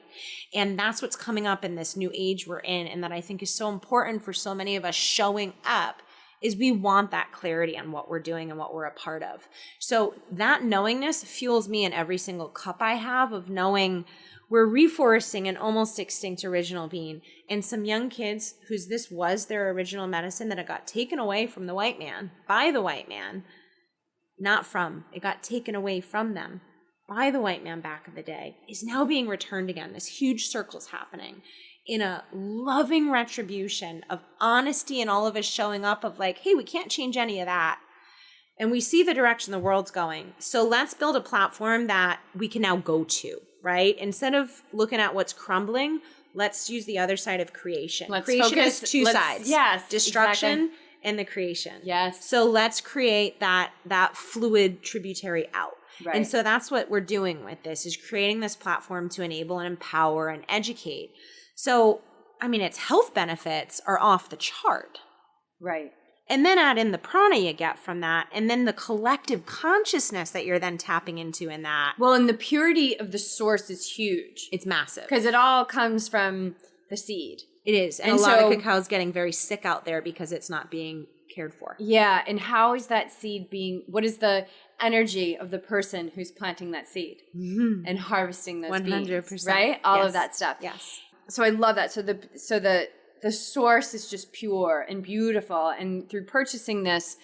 And that's what's coming up in this new age we're in, and that I think is so important for so many of us showing up, is we want that clarity on what we're doing and what we're a part of. So that knowingness fuels me in every single cup I have of knowing we're reforesting an almost extinct original being, and some young kids whose this was their original medicine that it got taken away from the white man, by the white man, it got taken away from them by the white man back in the day, is now being returned again. This huge circle's happening in a loving retribution of honesty, and all of us showing up of hey, we can't change any of that. And we see the direction the world's going. So let's build a platform that we can now go to, right? Instead of looking at what's crumbling, let's use the other side of creation. Creation has two sides. Yes. Destruction. Exactly. And the creation. Yes. So let's create that fluid tributary out. Right. And so that's what we're doing with this, is creating this platform to enable and empower and educate. So, its health benefits are off the chart. Right. And then add in the prana you get from that, and then the collective consciousness that you're then tapping into in that. Well, and the purity of the source is huge. It's massive. Because it all comes from the seed. It is. And a lot of cacao is getting very sick out there because it's not being cared for. Yeah. And how is that seed what is the energy of the person who's planting that seed and harvesting those 100%, beans, right? All of that stuff. Yes. So I love that. So the source is just pure and beautiful. And through purchasing this,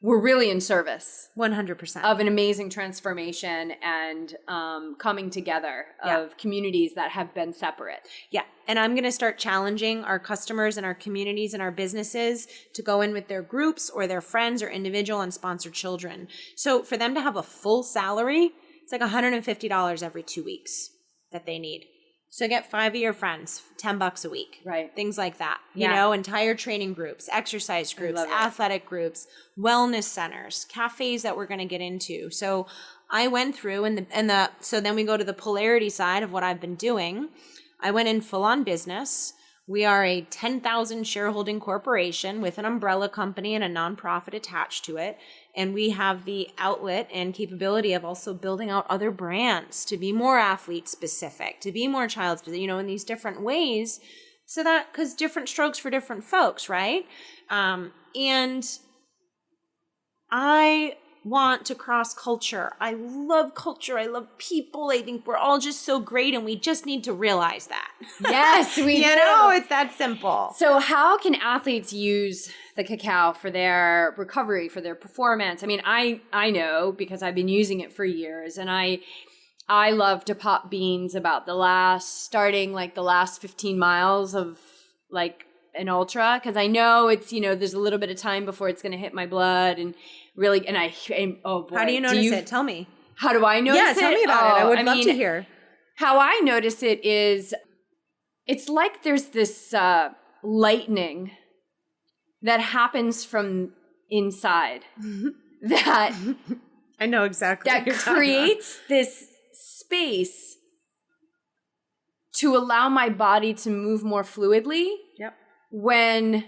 we're really in service 100% of an amazing transformation and coming together of communities that have been separate. Yeah. And I'm going to start challenging our customers and our communities and our businesses to go in with their groups or their friends or individual and sponsor children. So for them to have a full salary, it's like $150 every 2 weeks that they need. So get 5 of your friends, $10 a week. Right. Things like that. You know, entire training groups, exercise groups, athletic groups, wellness centers, cafes that we're going to get into. So I went through so then we go to the polarity side of what I've been doing. I went in full on business. We are a 10,000 shareholding corporation with an umbrella company and a nonprofit attached to it. And we have the outlet and capability of also building out other brands to be more athlete specific, to be more child specific, in these different ways. So that, because different strokes for different folks, right? And I want to cross culture. I love culture. I love people. I think we're all just so great, and we just need to realize that. Yes, we do. It's that simple. So how can athletes use the cacao for their recovery, for their performance? I mean, I know because I've been using it for years, and I love to pop beans about the last 15 miles of like an ultra, because I know it's, there's a little bit of time before it's going to hit my blood and really, oh boy. How do you notice it? Tell me. How do I notice it? Yeah, tell me about it. I would love to hear. How I notice it is, it's like there's this lightning that happens from inside that I know exactly that creates this space to allow my body to move more fluidly. Yep. When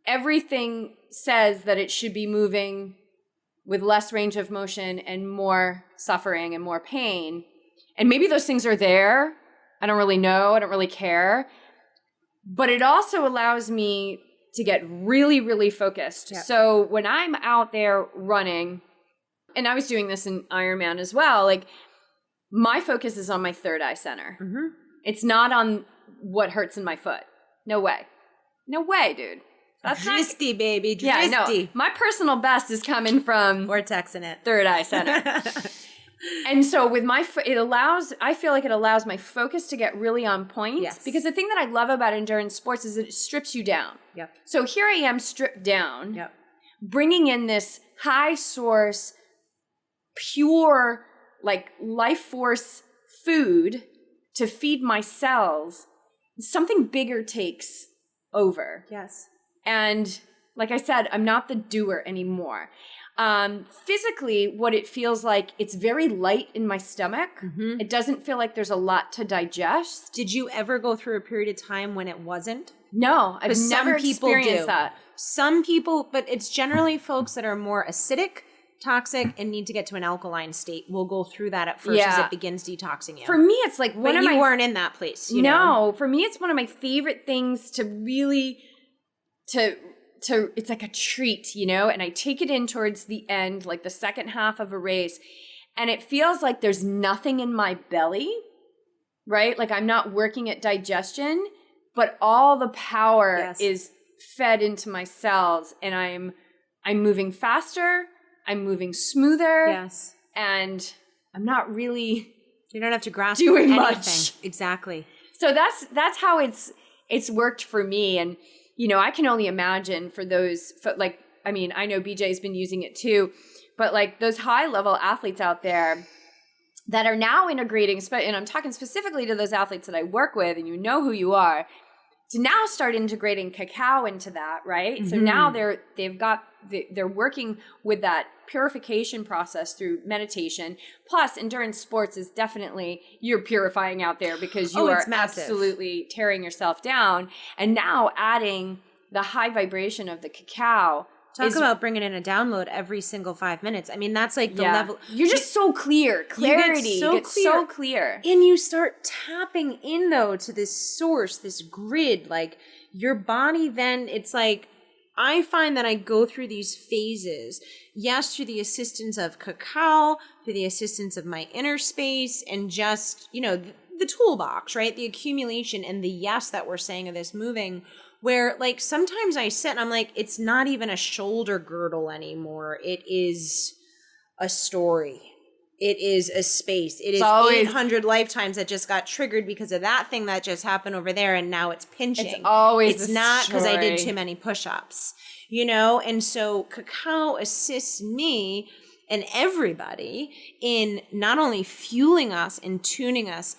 everything says that it should be moving with less range of motion and more suffering and more pain. And maybe those things are there. I don't really know. I don't really care. But it also allows me to get really, really focused. Yep. So when I'm out there running, and I was doing this in Ironman as well, like my focus is on my third eye center. Mm-hmm. It's not on what hurts in my foot. No way. No way, dude. That's dristy, baby. Dristy. Yeah, no. My personal best is coming from vortexing it. Third eye center. And so with I feel like it allows my focus to get really on point. Yes. Because the thing that I love about endurance sports is that it strips you down. Yep. So here I am stripped down. Yep. Bringing in this high source, pure, like life force food to feed my cells. Something bigger takes over. Yes. And like I said, I'm not the doer anymore. Physically, what it feels like, it's very light in my stomach. Mm-hmm. It doesn't feel like there's a lot to digest. Did you ever go through a period of time when it wasn't? No, I've never experienced that. Some people, but it's generally folks that are more acidic, toxic, and need to get to an alkaline state. We'll go through that at first as it begins detoxing you. For me, it's like you weren't in that place. For me, it's one of my favorite things to really it's like a treat, and I take it in towards the end, like the second half of a race, and it feels like there's nothing in my belly, right? Like I'm not working at digestion, but all the power is fed into my cells, and I'm moving faster, I'm moving smoother, and I'm not really you don't have to grasp doing anything. Much. Exactly. So that's how it's worked for me. And I can only imagine for those, I know BJ's been using it too, but like those high level athletes out there that are now integrating, and I'm talking specifically to those athletes that I work with, and who you are, to now start integrating cacao into that, right? Mm-hmm. So now they're working with that purification process through meditation. Plus, endurance sports is definitely, you're purifying out there because you are absolutely tearing yourself down. And now adding the high vibration of the cacao. Talk about bringing in a download every single 5 minutes. I mean, that's like the level. You're just so clear. Clarity. You get so clear. And you start tapping in, though, to this source, this grid. Like, your body then, it's like, I find that I go through these phases, yes, through the assistance of cacao, through the assistance of my inner space, and just, the toolbox, right? The accumulation and the yes that we're saying of this moving, where like sometimes I sit and I'm like, it's not even a shoulder girdle anymore. It is a story. It is a space. It is 800 lifetimes that just got triggered because of that thing that just happened over there, and now it's pinching. It's not because I did too many push-ups, And so cacao assists me and everybody in not only fueling us and tuning us,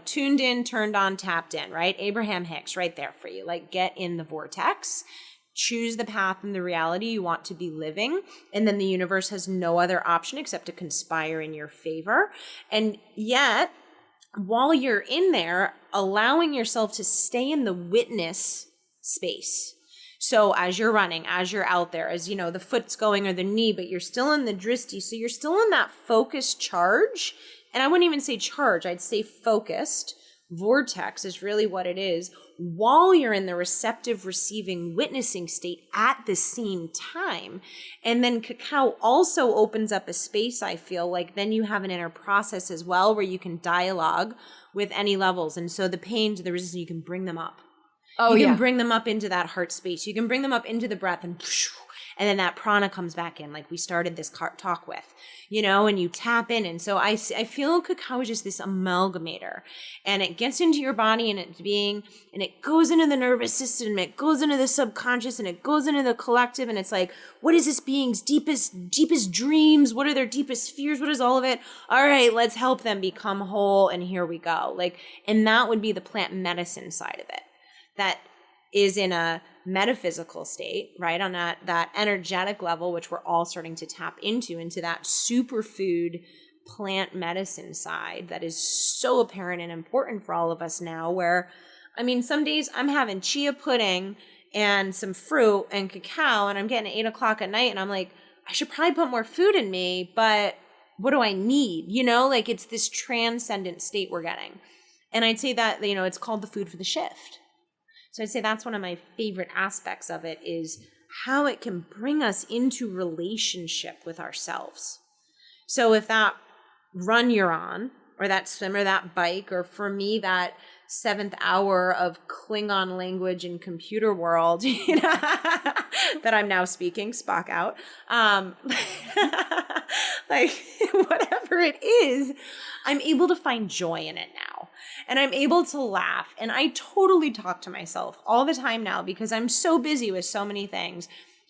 tuned in, turned on, tapped in, right? Abraham Hicks right there for you. Like, get in the vortex. Choose the path and the reality you want to be living. And then the universe has no other option except to conspire in your favor. And yet, while you're in there, allowing yourself to stay in the witness space. So as you're running, as you're out there, as the foot's going or the knee, but you're still in the drishti. So you're still in that focused charge. And I wouldn't even say charge. I'd say focused. Vortex is really what it is, while you're in the receptive, receiving, witnessing state at the same time. And then cacao also opens up a space, I feel like then you have an inner process as well where you can dialogue with any levels. And so the pains, the resistance, you can bring them up. You can bring them up into that heart space. You can bring them up into the breath, and then that prana comes back in, like we started this talk with, and you tap in. And so I feel cacao is just this amalgamator, and it gets into your body and its being, and it goes into the nervous system, and it goes into the subconscious, and it goes into the collective. And it's like, what is this being's deepest dreams? What are their deepest fears? What is all of it? All right, let's help them become whole. And here we go. And that would be the plant medicine side of it. That is in a metaphysical state, right? On that energetic level, which we're all starting to tap into that superfood plant medicine side that is so apparent and important for all of us now, where, some days I'm having chia pudding and some fruit and cacao, and I'm getting 8 o'clock at night, and I'm like, I should probably put more food in me, but what do I need? It's this transcendent state we're getting. And I'd say that, it's called the food for the shift. So I'd say that's one of my favorite aspects of it, is how it can bring us into relationship with ourselves. So if that run you're on, or that swim or that bike, or for me, that 7th hour of Klingon language and computer world that I'm now speaking, Spock out, whatever it is, I'm able to find joy in it now. And I'm able to laugh. And I totally talk to myself all the time now because I'm so busy with so many things.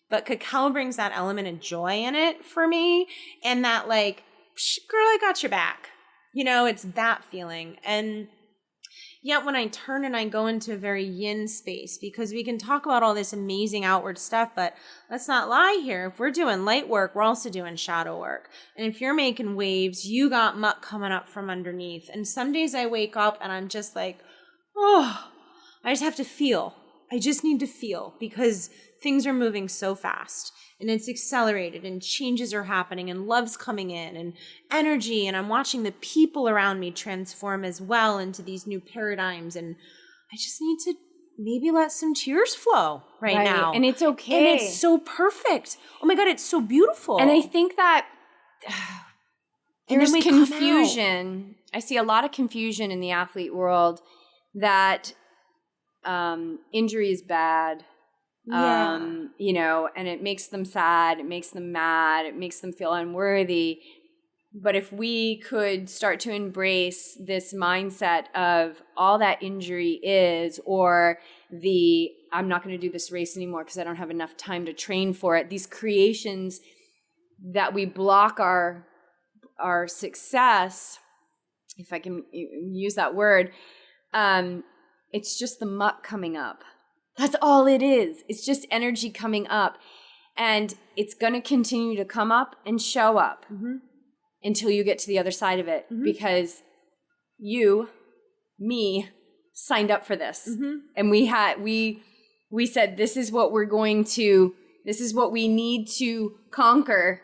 But cacao brings that element of joy in it for me. And that girl, I got your back. It's that feeling. And yet when I turn and I go into a very yin space, because we can talk about all this amazing outward stuff, but let's not lie here. If we're doing light work, we're also doing shadow work. And if you're making waves, you got muck coming up from underneath. And some days I wake up and I'm just like, I just have to feel. I just need to feel, because things are moving so fast. And it's accelerated, and changes are happening, and love's coming in, and energy, and I'm watching the people around me transform as well into these new paradigms, and I just need to maybe let some tears flow right now. And it's okay. And it's so perfect. Oh my God, it's so beautiful. And I think that there's confusion. I see a lot of confusion in the athlete world that injury is bad. And it makes them sad, it makes them mad, it makes them feel unworthy. But if we could start to embrace this mindset of all that injury is, or I'm not going to do this race anymore because I don't have enough time to train for it, these creations that we block our success, if I can use that word, it's just the muck coming up. That's all it is. It's just energy coming up. And it's going to continue to come up and show up until you get to the other side of it. Because me, signed up for this. And we we said, this is what we need to conquer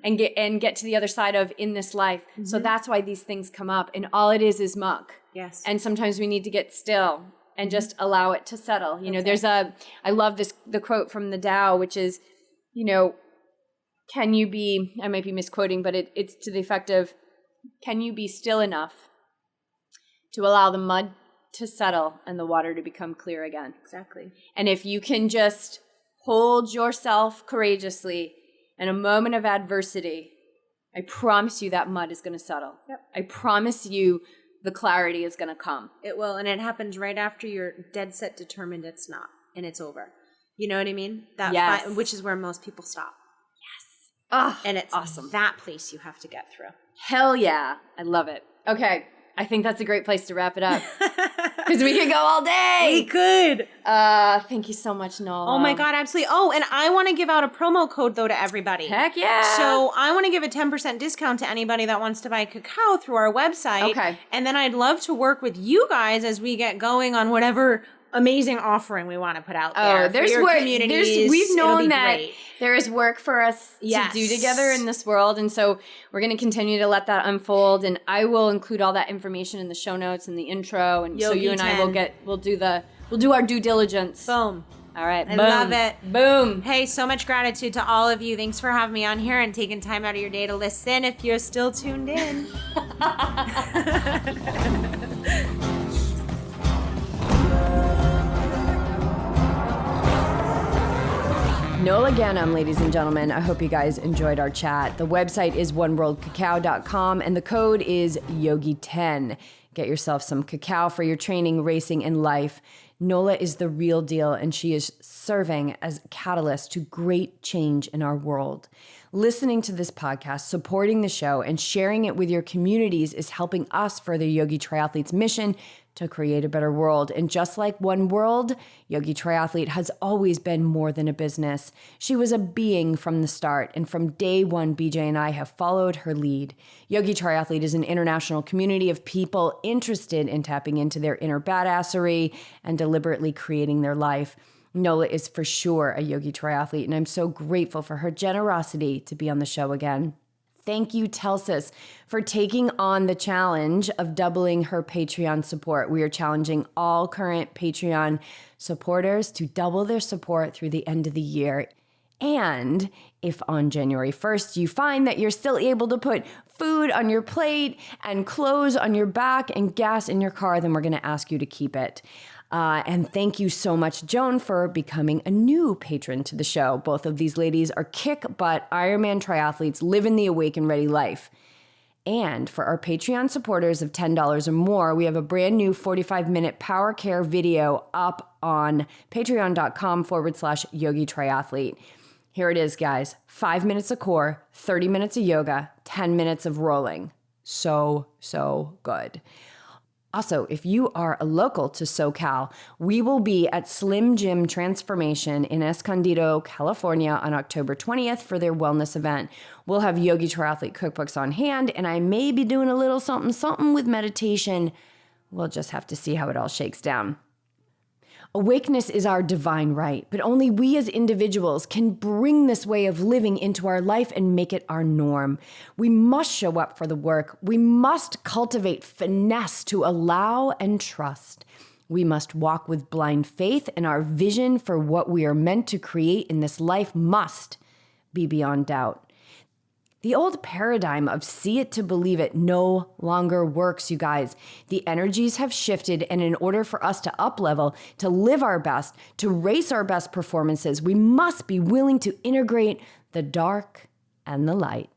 and get to the other side of in this life. So that's why these things come up. And all it is muck. Yes. And sometimes we need to get still and just allow it to settle. I love the quote from the Tao, which is, can you be, I might be misquoting, but it's to the effect of, can you be still enough to allow the mud to settle and the water to become clear again? Exactly. And if you can just hold yourself courageously in a moment of adversity, I promise you that mud is going to settle. Yep. I promise you the clarity is going to come. It will. And it happens right after you're dead set determined it's not and it's over. You know what I mean? Yes. Which is where most people stop. Oh, And it's awesome. that place you have to get through. Hell yeah. I love it. Okay. I think that's a great place to wrap it up. Because we could go all day. We could. Thank you so much, Nola. Oh my God, absolutely. Oh, and I want to give out a promo code though to everybody. Heck yeah. So I want to give a 10% discount to anybody that wants to buy cacao through our website. Okay. And then I'd love to work with you guys as we get going on whatever amazing offering we want to put out there. There's for your work. communities. We've known It'll be that great. there is work for us to do together in this world. And so we're going to continue to let that unfold. And I will include all that information in the show notes and the intro. And so you and I we'll do our due diligence. Boom. All right. I love it. Boom. Hey, so much gratitude to all of you. Thanks for having me on here and taking time out of your day to listen if you're still tuned in. Nola Ganem, ladies and gentlemen. I hope you guys enjoyed our chat. The website is oneworldcacao.com and the code is Yogi10. Get yourself some cacao for your training, racing, and life. Nola is the real deal, and she is serving as a catalyst to great change in our world. Listening to this podcast, supporting the show, and sharing it with your communities is helping us further Yogi Triathlete's mission to create a better world. And just like One World, Yogi Triathlete has always been more than a business. She was a being from the start, and from day one, BJ and I have followed her lead. Yogi Triathlete is an international community of people interested in tapping into their inner badassery and deliberately creating their life. Nola is for sure a Yogi Triathlete, and I'm so grateful for her generosity to be on the show again. Thank you, Telsis, for taking on the challenge of doubling her Patreon support. We are challenging all current Patreon supporters to double their support through the end of the year. And if on January 1st you find that you're still able to put food on your plate and clothes on your back and gas in your car, then we're going to ask you to keep it. And thank you so much, Joan, for becoming a new patron to the show. Both of these ladies are kick-butt Ironman triathletes living the awake and ready life. And for our Patreon supporters of $10 or more, we have a brand new 45-minute Power Care video up on patreon.com/Yogi Triathlete. Here it is, guys. 5 minutes of core, 30 minutes of yoga, 10 minutes of rolling. So good. Also, if you are a local to SoCal, we will be at Slim Jim Transformation in Escondido, California on October 20th for their wellness event. We'll have Yogi Triathlete cookbooks on hand, and I may be doing a little something with meditation. We'll just have to see how it all shakes down. Awakeness is our divine right, but only we as individuals can bring this way of living into our life and make it our norm. We must show up for the work. We must cultivate finesse to allow and trust. We must walk with blind faith, and our vision for what we are meant to create in this life must be beyond doubt. The old paradigm of see it to believe it no longer works, you guys. The energies have shifted, and in order for us to up-level, to live our best, to race our best performances, we must be willing to integrate the dark and the light.